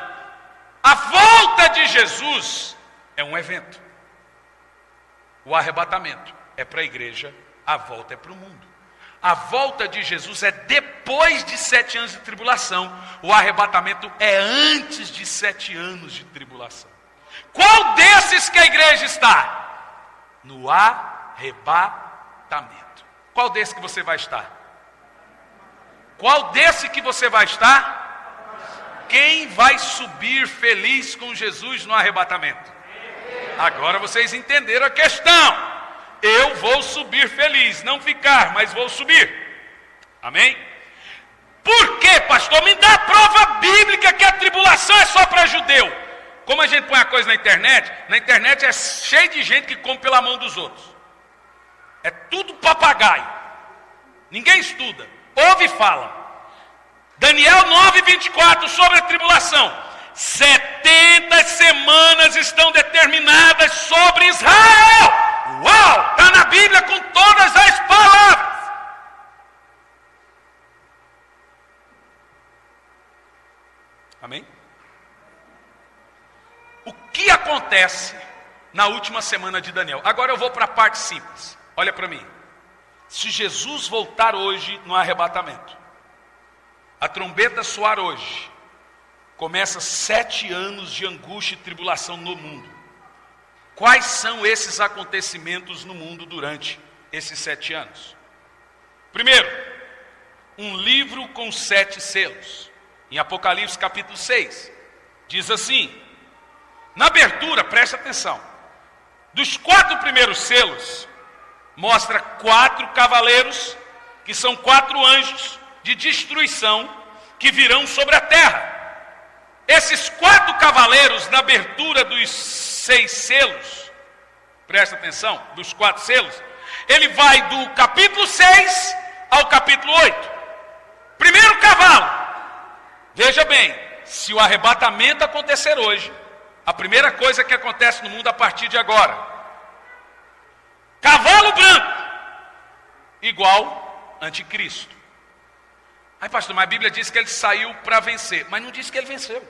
a volta de Jesus é um evento. O arrebatamento é para a igreja, a volta é para o mundo. A volta de Jesus é depois de 7 anos de tribulação. O arrebatamento é antes de 7 anos de tribulação. Qual desses que a igreja está? No arrebatamento. Qual desse que você vai estar? Qual desse que você vai estar? Quem vai subir feliz com Jesus no arrebatamento? Agora vocês entenderam a questão. Eu vou subir feliz, não ficar, mas vou subir. Amém? Por quê, pastor? Me dá a prova bíblica que a tribulação é só para judeu. Como a gente põe a coisa na internet é cheio de gente que come pela mão dos outros. É tudo papagaio. Ninguém estuda. Ouve e fala. Daniel 9:24 sobre a tribulação. 70 semanas estão determinadas sobre Israel. Uau! Está na Bíblia com todas as palavras. Amém? O que acontece na última semana de Daniel? Agora eu vou para a parte simples. Olha para mim. Se Jesus voltar hoje no arrebatamento, a trombeta soar hoje, começa 7 anos de angústia e tribulação no mundo. Quais são esses acontecimentos no mundo durante esses 7 anos? Primeiro, um livro com 7 selos. Em Apocalipse capítulo 6, diz assim, na abertura, preste atenção, dos 4 primeiros selos, mostra 4 cavaleiros, que são 4 anjos de destruição, que virão sobre a terra. Esses 4 cavaleiros, na abertura dos 6 selos, presta atenção, dos 4 selos, ele vai do capítulo 6 ao capítulo 8. Primeiro cavalo, veja bem, se o arrebatamento acontecer hoje, a primeira coisa que acontece no mundo a partir de agora, cavalo branco, igual anticristo. Aí, pastor, mas a Bíblia diz que ele saiu para vencer. Mas não diz que ele venceu.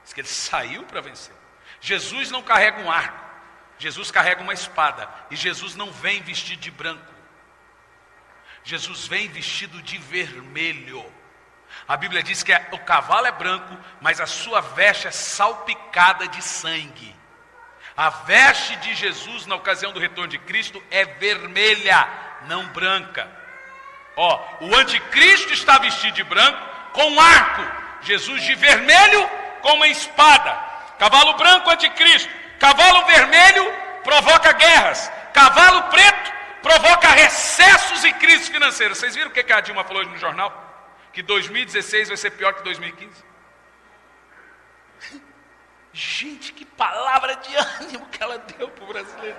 Diz que ele saiu para vencer. Jesus não carrega um arco. Jesus carrega uma espada. E Jesus não vem vestido de branco. Jesus vem vestido de vermelho. A Bíblia diz que o cavalo é branco, mas a sua veste é salpicada de sangue. A veste de Jesus na ocasião do retorno de Cristo é vermelha, não branca. O anticristo está vestido de branco com um arco. Jesus de vermelho com uma espada. Cavalo branco, anticristo. Cavalo vermelho provoca guerras. Cavalo preto provoca recessos e crises financeiras. Vocês viram o que a Dilma falou hoje no jornal? Que 2016 vai ser pior que 2015. Gente, que palavra de ânimo que ela deu para o brasileiro.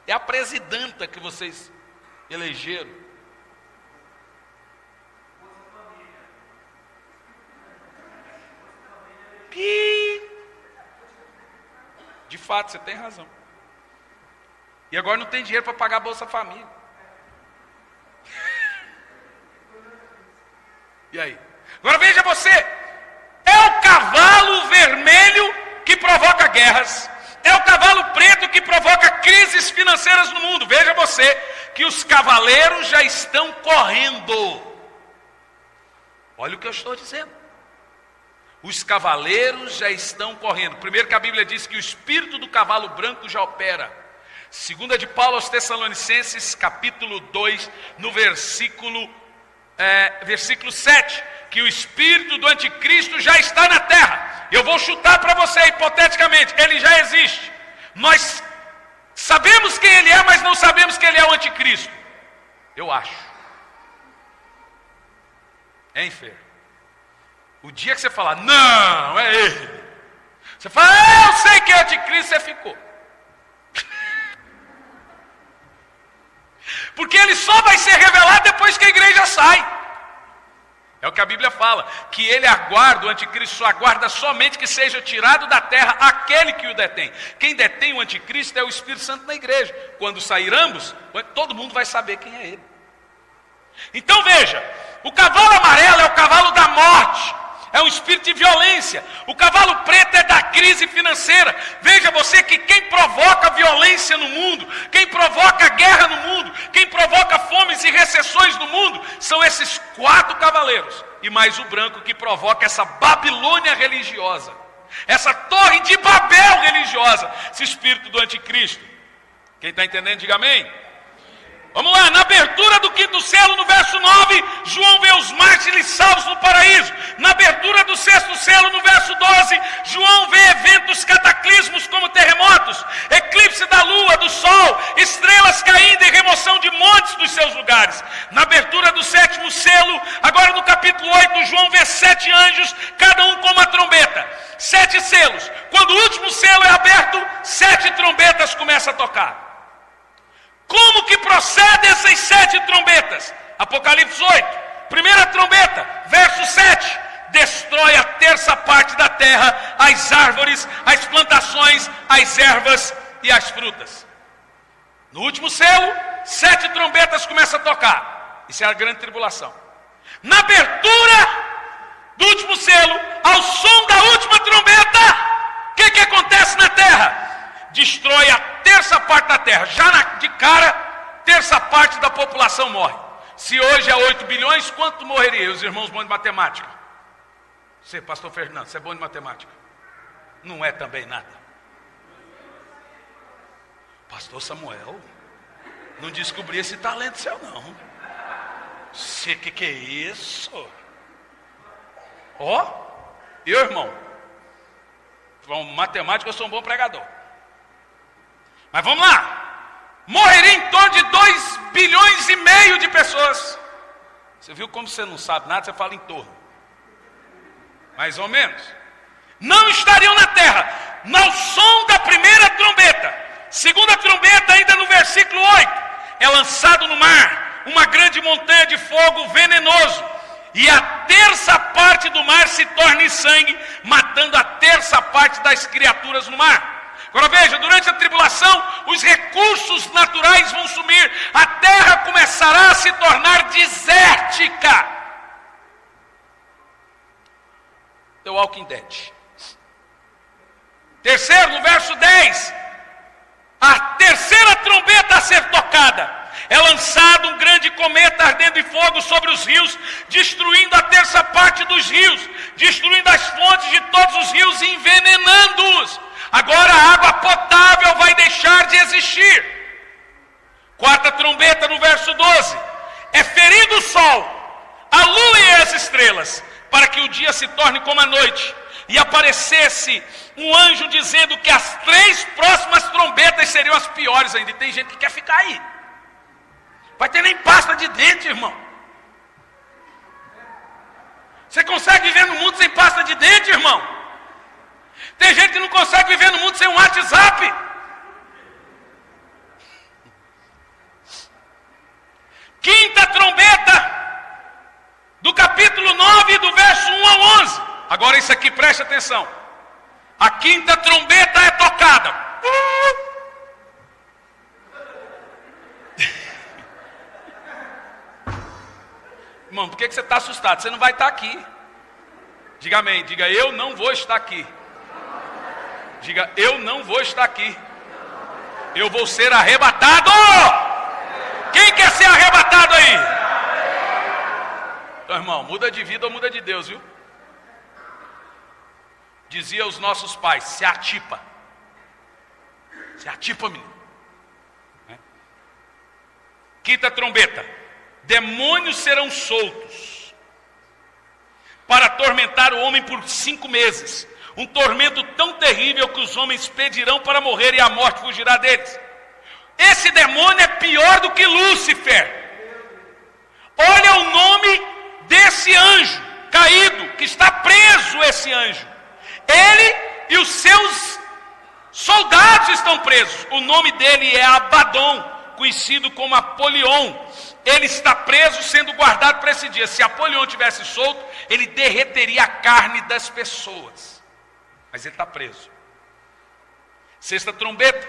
É a presidenta que vocês elegeram. De fato, você tem razão. E agora não tem dinheiro para pagar a Bolsa Família. E aí? Agora veja você. É o cavalo vermelho que provoca guerras. É o cavalo preto que provoca crises financeiras no mundo. Veja você que os cavaleiros já estão correndo. Olha o que eu estou dizendo. Os cavaleiros já estão correndo. Primeiro que a Bíblia diz que o espírito do cavalo branco já opera. Segunda de Paulo aos Tessalonicenses, capítulo 2, no versículo 7, que o espírito do anticristo já está na terra. Eu vou chutar para você hipoteticamente, ele já existe. Nós sabemos quem ele é, mas não sabemos que ele é o anticristo. Eu acho. Hein, Fer? O dia que você falar, não, é ele. Você fala, eu sei que é o anticristo, você ficou. Porque ele só vai ser revelado depois que a igreja sai. É o que a Bíblia fala, que ele aguarda, o anticristo aguarda somente que seja tirado da terra aquele que o detém. Quem detém o anticristo é o Espírito Santo na igreja. Quando sair ambos, todo mundo vai saber quem é ele. Então veja, o cavalo amarelo é o cavalo da morte. É um espírito de violência. O cavalo preto é da crise financeira. Veja você que quem provoca violência no mundo, quem provoca guerra no mundo, quem provoca fomes e recessões no mundo, são esses 4 cavaleiros. E mais o branco que provoca essa Babilônia religiosa, essa torre de Babel religiosa, esse espírito do anticristo. Quem está entendendo, diga amém. Vamos lá, na abertura do 5º selo, no verso 9, João vê os mártires salvos no paraíso. Na abertura do 6º selo, no verso 12, João vê eventos cataclismos como terremotos, eclipse da lua, do sol, estrelas caindo e remoção de montes dos seus lugares. Na abertura do 7º selo, agora no capítulo 8, João vê 7 anjos, cada um com uma trombeta. 7 selos. Quando o último selo é aberto, 7 trombetas começam a tocar. Como que procedem essas 7 trombetas? Apocalipse 8, primeira trombeta, verso 7, destrói a terça parte da terra, as árvores, as plantações, as ervas e as frutas. No último selo, 7 trombetas começam a tocar. Isso é a grande tribulação. Na abertura do último selo, ao som da última trombeta, o que acontece na terra? Destrói a terça parte da terra. Já de cara, terça parte da população morre. Se hoje é 8 bilhões, quanto morreria? Os irmãos bons de matemática. Você, pastor Fernando, você é bom de matemática? Não é também nada. Pastor Samuel, não descobri esse talento seu não. Você, que é isso? Eu, irmão, com matemática eu sou um bom pregador. Mas vamos lá, morreria em torno de 2,5 bilhões de pessoas. Você viu como você não sabe nada, você fala em torno. Mais ou menos. Não estariam na terra, no som da primeira trombeta. Segunda trombeta, ainda no versículo 8, é lançado no mar uma grande montanha de fogo venenoso, e a terça parte do mar se torna em sangue, matando a terça parte das criaturas no mar. Agora veja, durante a tribulação, os recursos naturais vão sumir, a terra começará a se tornar desértica. The Walking Dead. Terceiro, no verso 10, a terceira trombeta a ser tocada. É lançado um grande cometa ardendo em fogo sobre os rios, destruindo a terça parte dos rios, destruindo as fontes de todos os rios e envenenando-os. Agora a água potável vai deixar de existir. Quarta trombeta no verso 12. É ferido o sol, a lua e as estrelas, para que o dia se torne como a noite. E aparecesse um anjo dizendo que as 3 próximas trombetas seriam as piores ainda. E tem gente que quer ficar aí. Vai ter nem pasta de dente, irmão. Você consegue viver no mundo sem pasta de dente, irmão? Tem gente que não consegue viver no mundo sem um WhatsApp. Quinta trombeta, do capítulo 9, do verso 1 ao 11. Agora isso aqui, preste atenção. A quinta trombeta é tocada. Irmão, por que você está assustado? Você não vai estar aqui. Diga amém. Diga, eu não vou estar aqui. Diga, eu não vou estar aqui. Eu vou ser arrebatado. Quem quer ser arrebatado aí? Então, irmão, muda de vida ou muda de Deus, viu? Dizia os nossos pais, se atipa. Se atipa, menino. Quinta trombeta. Demônios serão soltos para atormentar o homem por 5 meses. Um tormento tão terrível que os homens pedirão para morrer e a morte fugirá deles. Esse demônio é pior do que Lúcifer. Olha o nome desse anjo caído, que está preso esse anjo. Ele e os seus soldados estão presos. O nome dele é Abaddon, conhecido como Apolion. Ele está preso, sendo guardado para esse dia. Se Apolion tivesse solto, ele derreteria a carne das pessoas. Mas ele está preso. Sexta trombeta,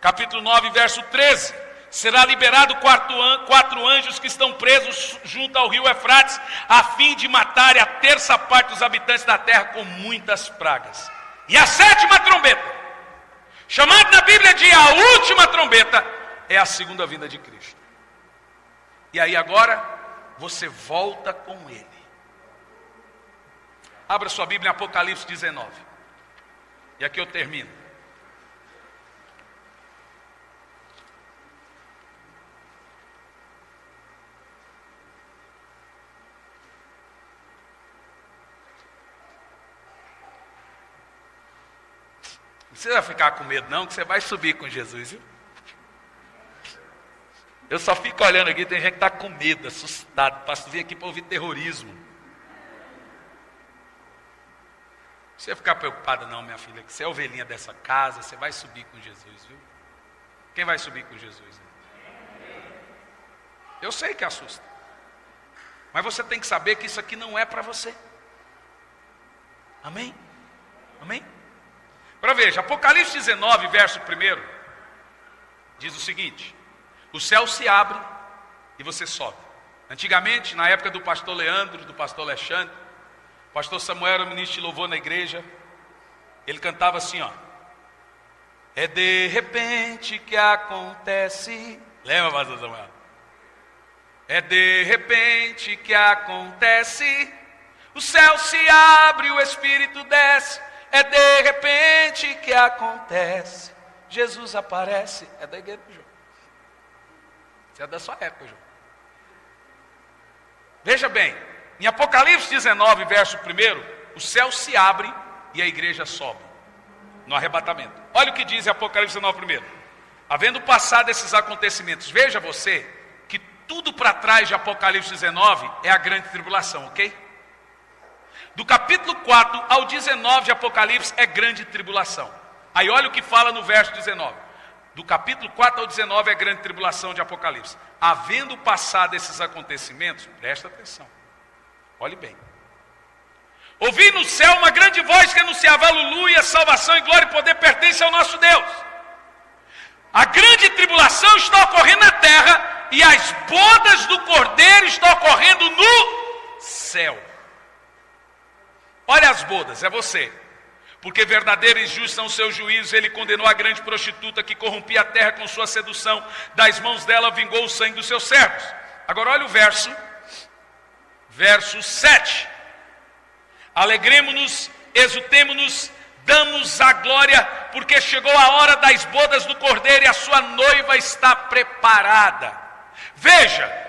capítulo 9, verso 13. Será liberado 4 anjos que estão presos junto ao rio Eufrates, a fim de matarem a terça parte dos habitantes da terra com muitas pragas. E a sétima trombeta, chamada na Bíblia de a última trombeta, é a segunda vinda de Cristo. E aí agora, você volta com Ele. Abra sua Bíblia em Apocalipse 19. E aqui eu termino. Não precisa ficar com medo não, que você vai subir com Jesus, viu? Eu só fico olhando aqui, tem gente que está com medo, assustado, para vir aqui para ouvir terrorismo. Não precisa ficar preocupada não, minha filha, que você é ovelhinha dessa casa, você vai subir com Jesus, viu? Quem vai subir com Jesus? Eu sei que assusta. Mas você tem que saber que isso aqui não é para você. Amém? Amém? Agora veja, Apocalipse 19, verso 1, diz o seguinte: o céu se abre e você sobe. Antigamente, na época do pastor Leandro, do pastor Alexandre, o pastor Samuel era o ministro de louvor na igreja. Ele cantava assim, ó: é de repente que acontece. Lembra, pastor Samuel? É de repente que acontece. O céu se abre, o Espírito desce. É de repente que acontece. Jesus aparece. É da igreja, João. Isso é da sua época, João. Veja bem, em Apocalipse 19, verso 1, o céu se abre e a igreja sobe no arrebatamento. Olha o que diz em Apocalipse 19, 1. Havendo passado esses acontecimentos, veja você que tudo para trás de Apocalipse 19 é a grande tribulação, ok? Do capítulo 4 ao 19 de Apocalipse é grande tribulação. Aí olha o que fala no verso 19. Do capítulo 4 ao 19 é grande tribulação de Apocalipse. Havendo passado esses acontecimentos, presta atenção, olhe bem. Ouvi no céu uma grande voz que anunciava: aleluia, salvação e glória e poder pertencem ao nosso Deus. A grande tribulação está ocorrendo na terra e as bodas do Cordeiro estão ocorrendo no céu. Olha as bodas, é você. Porque verdadeiro e justo são os seus juízos. Ele condenou a grande prostituta que corrompia a terra com sua sedução. Das mãos dela vingou o sangue dos seus servos. Agora olha o verso 7. Alegremo-nos, exultemo-nos, damos a glória, porque chegou a hora das bodas do Cordeiro e a sua noiva está preparada. Veja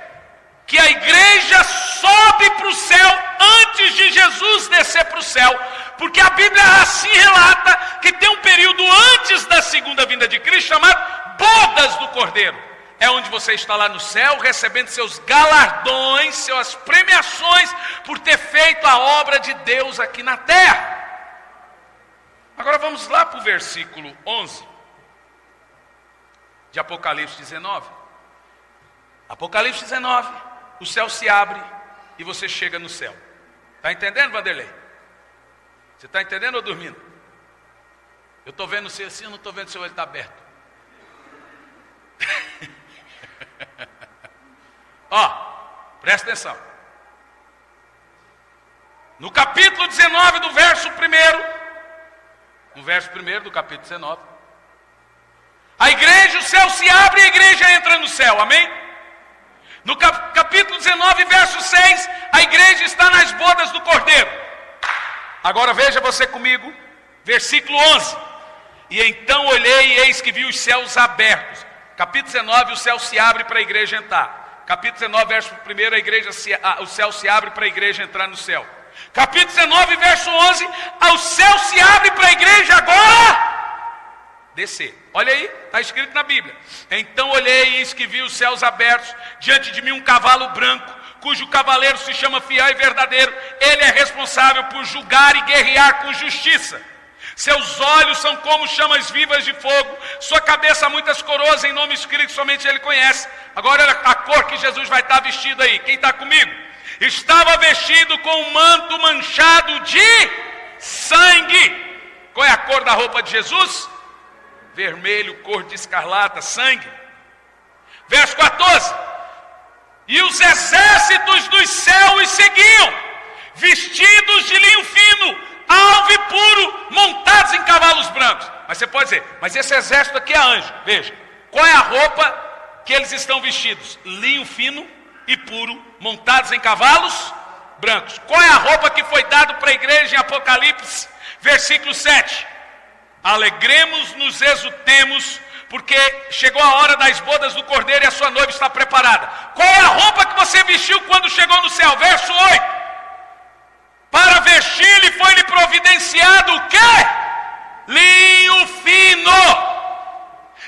que a igreja sobe para o céu antes de Jesus descer para o céu, porque a Bíblia assim relata que tem um período antes da segunda vinda de Cristo chamado bodas do Cordeiro. É onde você está lá no céu, recebendo seus galardões, suas premiações, por ter feito a obra de Deus aqui na terra. Agora vamos lá para o versículo 11, de Apocalipse 19. Apocalipse 19, o céu se abre e você chega no céu. Está entendendo, Vanderlei? Você está entendendo ou dormindo? Eu estou vendo você assim, eu não estou vendo o seu olho está aberto. Ó, presta atenção. No capítulo 19 do verso 1, no verso 1 do capítulo 19, a igreja, o céu se abre e a igreja entra no céu, amém? No capítulo 19, verso 6, a igreja está nas bodas do Cordeiro. Agora veja você comigo, versículo 11. E então olhei e eis que vi os céus abertos. Capítulo 19, o céu se abre para a igreja entrar. Capítulo 19, verso 1, o céu se abre para a igreja entrar no céu. Capítulo 19, verso 11, o céu se abre para a igreja agora descer. Olha aí, está escrito na Bíblia. Então olhei e eis que vi os céus abertos, diante de mim um cavalo branco, cujo cavaleiro se chama Fiel e Verdadeiro. Ele é responsável por julgar e guerrear com justiça. Seus olhos são como chamas vivas de fogo, sua cabeça há muitas coroas em nome escrito que somente ele conhece. Agora olha a cor que Jesus vai estar vestido aí. Quem está comigo? Estava vestido com um manto manchado de sangue. Qual é a cor da roupa de Jesus? Vermelho, cor de escarlata, sangue. Verso 14. E os exércitos dos céus seguiam, vestidos de linho fino, alvo e puro, montados em cavalos brancos. Mas você pode dizer, mas esse exército aqui é anjo. Veja, qual é a roupa que eles estão vestidos? Linho fino e puro, montados em cavalos brancos. Qual é a roupa que foi dada para a igreja em Apocalipse, versículo 7? Alegremos-nos, exultemos, porque chegou a hora das bodas do Cordeiro e a sua noiva está preparada. Qual é a roupa que você vestiu quando chegou no céu? Verso 8. Para vestir-lhe foi-lhe providenciado o quê? Linho fino.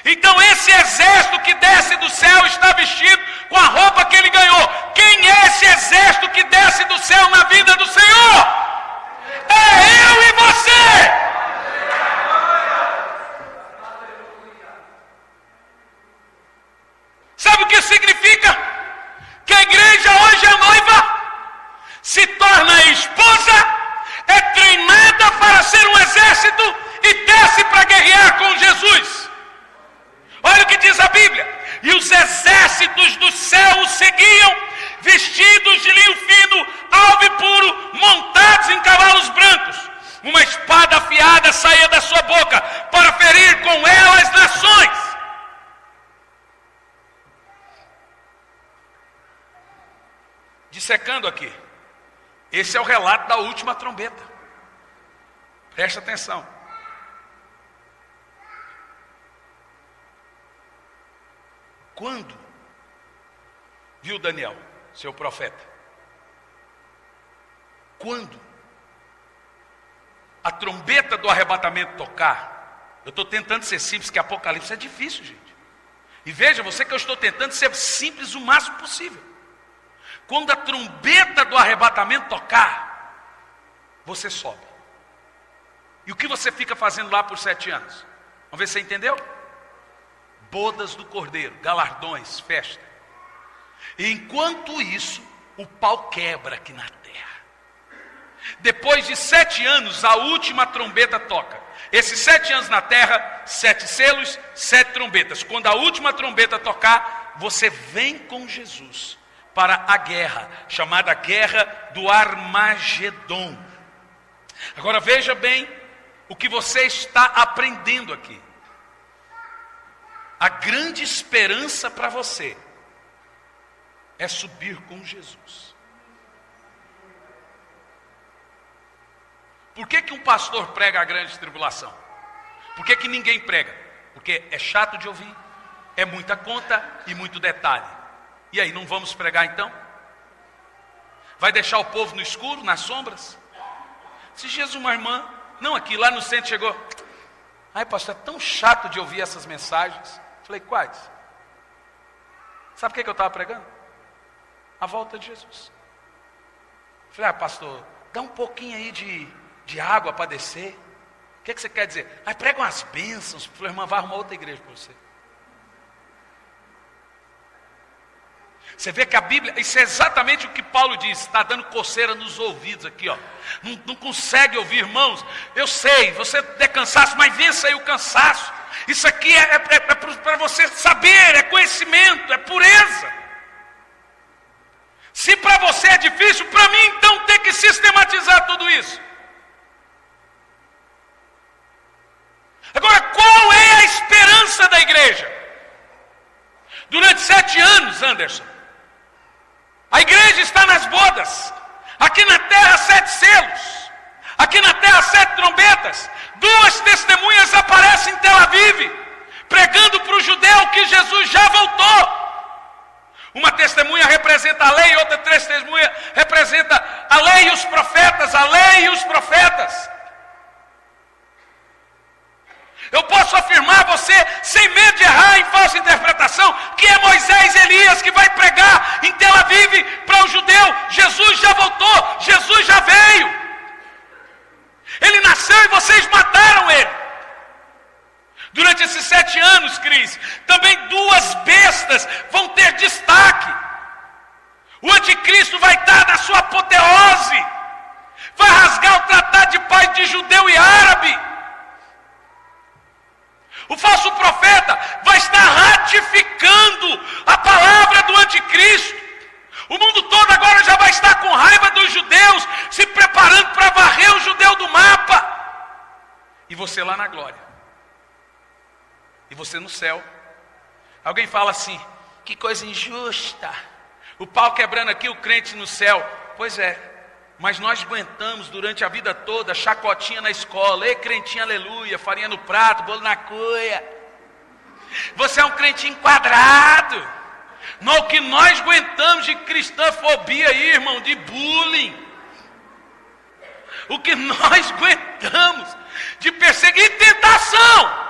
Então esse exército que desce do céu está vestido com a roupa que ele ganhou. Quem é esse exército que desce do céu na vida do Senhor? É eu e você. Sabe o que significa? Que a igreja hoje é noiva, se torna esposa, é treinada para ser um exército e desce para guerrear com Jesus. Olha o que diz a Bíblia. E os exércitos do céu o seguiam, vestidos de linho fino, alvo e puro, montados em cavalos brancos. Uma espada afiada saía da sua boca para ferir com ela as nações. Dissecando aqui, esse é o relato da última trombeta. Presta atenção. Quando viu Daniel, seu profeta? Quando a trombeta do arrebatamento tocar, eu estou tentando ser simples, que Apocalipse é difícil, gente. E veja, você que eu estou tentando ser simples o máximo possível. Quando a trombeta do arrebatamento tocar, você sobe. E o que você fica fazendo lá por 7 anos? Vamos ver se você entendeu? Bodas do Cordeiro, galardões, festa. E enquanto isso, o pau quebra aqui na terra. Depois de 7 anos, a última trombeta toca. Esses 7 anos na terra, 7 selos, 7 trombetas. Quando a última trombeta tocar, você vem com Jesus para a guerra, chamada Guerra do Armagedon. Agora veja bem o que você está aprendendo aqui. A grande esperança para você é subir com Jesus. Por que um pastor prega a grande tribulação? Por que ninguém prega? Porque é chato de ouvir, é muita conta e muito detalhe. E aí, não vamos pregar então? Vai deixar o povo no escuro, nas sombras? Se Jesus, uma irmã, não aqui, lá no centro chegou, ai pastor, é tão chato de ouvir essas mensagens. Falei, quais? Sabe o que eu estava pregando? A volta de Jesus. Falei, pastor, dá um pouquinho aí de água para descer. O que você quer dizer? Aí prega umas bênçãos. Falei, irmã, vai arrumar outra igreja para você. Você vê que a Bíblia, isso é exatamente o que Paulo diz, está dando coceira nos ouvidos aqui, ó. Não consegue ouvir, irmãos. Eu sei, você é cansaço, mas vença aí o cansaço. Isso aqui é para você saber, é conhecimento, é pureza. Se para você é difícil, para mim então tem que sistematizar tudo isso. Agora, qual é a esperança da igreja? Durante 7 anos, Anderson, a igreja está nas bodas. Aqui na terra 7 selos. Aqui na terra 7 trombetas. 2 testemunhas aparecem em Tel Aviv, pregando para o judeu que Jesus já voltou. Uma testemunha representa a lei, outra testemunha representa a lei e os profetas, a lei e os profetas. Eu posso afirmar a você, sem medo de errar em falsa interpretação, que é Moisés e Elias que vai pregar em Tel Aviv para o judeu. Jesus já voltou, Jesus já veio. Ele nasceu e vocês mataram ele. Durante esses 7 anos, Cris, também 2 bestas vão ter destaque. O anticristo vai estar na sua apoteose. Vai rasgar o tratado de paz de judeu e árabe. O falso profeta vai estar ratificando a palavra do anticristo. O mundo todo agora já vai estar com raiva dos judeus, se preparando para varrer o judeu do mapa. E você lá na glória. E você no céu. Alguém fala assim, que coisa injusta. O pau quebrando aqui, o crente no céu. Pois é, mas nós aguentamos durante a vida toda, chacotinha na escola, ei crentinho, aleluia, farinha no prato, bolo na cuia. Você é um crentinho quadrado. Não, o que nós aguentamos de cristãfobia aí, irmão, de bullying. O que nós aguentamos de perseguir tentação.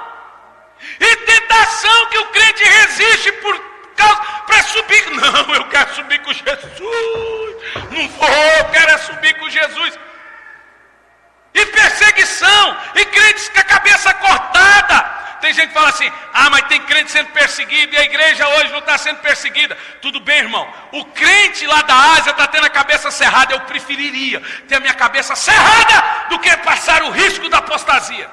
E tentação que o crente resiste por causa, para subir. Não, eu quero subir com Jesus. Não vou, eu quero subir com Jesus. E perseguição, e crentes com a cabeça cortada. Tem gente que fala assim, mas tem crente sendo perseguido e a igreja hoje não está sendo perseguida. Tudo bem, irmão. O crente lá da Ásia está tendo a cabeça cerrada. Eu preferiria ter a minha cabeça cerrada do que passar o risco da apostasia.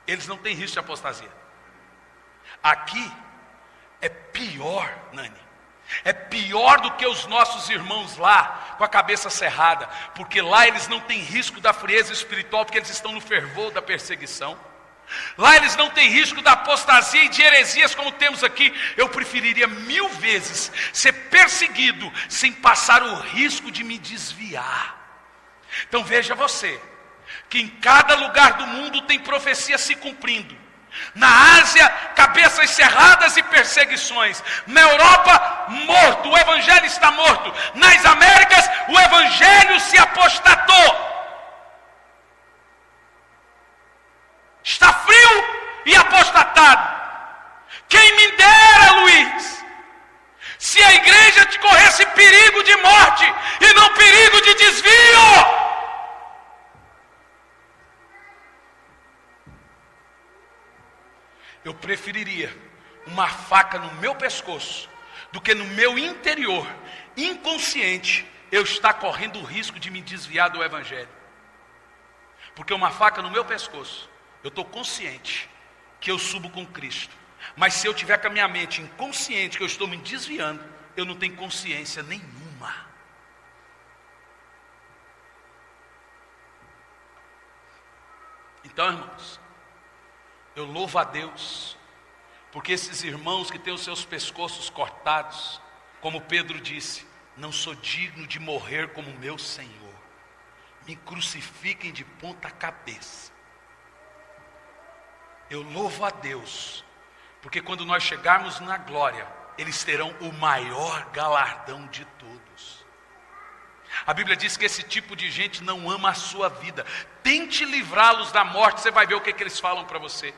Eles não têm risco de apostasia. Aqui é pior, Nani. É pior do que os nossos irmãos lá, com a cabeça cerrada. Porque lá eles não têm risco da frieza espiritual, porque eles estão no fervor da perseguição. Lá eles não têm risco da apostasia e de heresias como temos aqui. Eu preferiria 1000 vezes ser perseguido sem passar o risco de me desviar. Então veja você, que em cada lugar do mundo tem profecia se cumprindo. Na Ásia, cabeças cerradas e perseguições. Na Europa, morto, o evangelho está morto. Nas Américas, o evangelho se apostatou. Está frio e apostatado. Quem me dera, Luiz, se a igreja te corresse perigo de morte e não perigo de desvio. Eu preferiria uma faca no meu pescoço do que no meu interior, inconsciente, eu estar correndo o risco de me desviar do Evangelho. Porque uma faca no meu pescoço, eu estou consciente que eu subo com Cristo. Mas se eu tiver com a minha mente inconsciente que eu estou me desviando, eu não tenho consciência nenhuma. Então, irmãos, eu louvo a Deus, porque esses irmãos que têm os seus pescoços cortados, como Pedro disse, não sou digno de morrer como meu Senhor, me crucifiquem de ponta cabeça. Eu louvo a Deus, porque quando nós chegarmos na glória, eles terão o maior galardão de todos. A Bíblia diz que esse tipo de gente não ama a sua vida. Tente livrá-los da morte, você vai ver o que eles falam para você.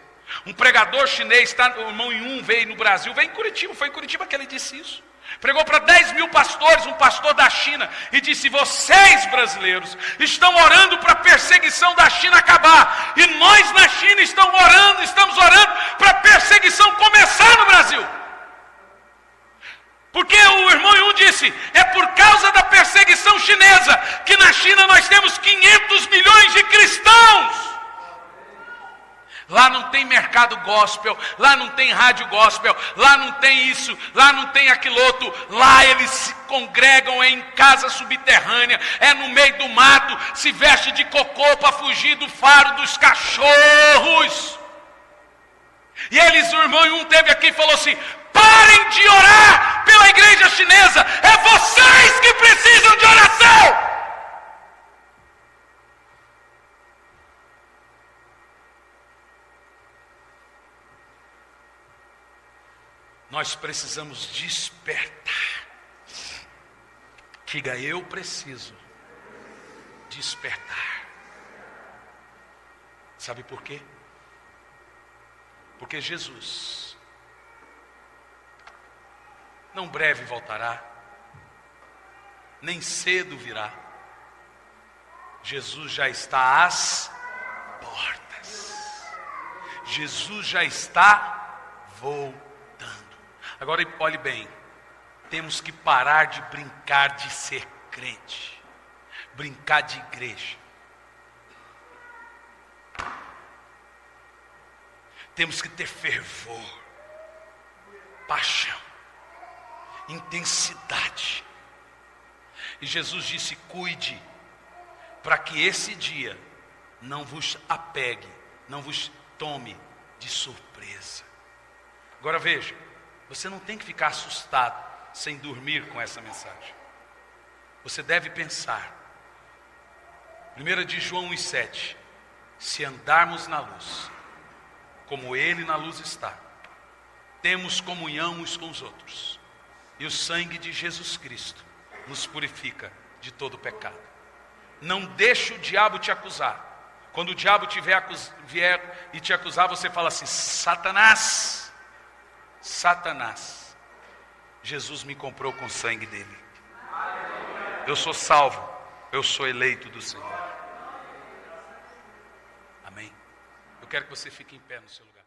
Um pregador chinês, o irmão Yun veio no Brasil, veio em Curitiba, foi em Curitiba que ele disse isso. Pregou para 10 mil pastores, um pastor da China, e disse: vocês brasileiros estão orando para a perseguição da China acabar, e nós na China estamos orando para a perseguição começar no Brasil. Porque o irmão Yun disse, é por causa da perseguição chinesa que na China nós temos 500 milhões de cristãos. Lá não tem mercado gospel, lá não tem rádio gospel, lá não tem isso, lá não tem aquilo outro. Lá eles se congregam em casa subterrânea, é no meio do mato, se veste de cocô para fugir do faro dos cachorros. E eles, o irmão Yun teve aqui e falou assim: parem de orar pela igreja chinesa, é vocês que precisam de oração. Nós precisamos despertar. Diga, eu preciso despertar. Sabe por quê? Porque Jesus não breve voltará, nem cedo virá. Jesus já está às portas. Jesus já está voltando. Agora olhe bem, temos que parar de brincar de ser crente, brincar de igreja. Temos que ter fervor, paixão, intensidade. E Jesus disse: cuide, para que esse dia não vos apegue, não vos tome de surpresa. Agora veja, você não tem que ficar assustado sem dormir com essa mensagem. Você deve pensar. 1 de João 1,7: se andarmos na luz, como Ele na luz está, temos comunhão uns com os outros, e o sangue de Jesus Cristo nos purifica de todo pecado. Não deixe o diabo te acusar. Quando o diabo vier e te acusar, você fala assim: Satanás, Satanás, Jesus me comprou com o sangue dele. Eu sou salvo, eu sou eleito do Senhor. Amém? Eu quero que você fique em pé no seu lugar.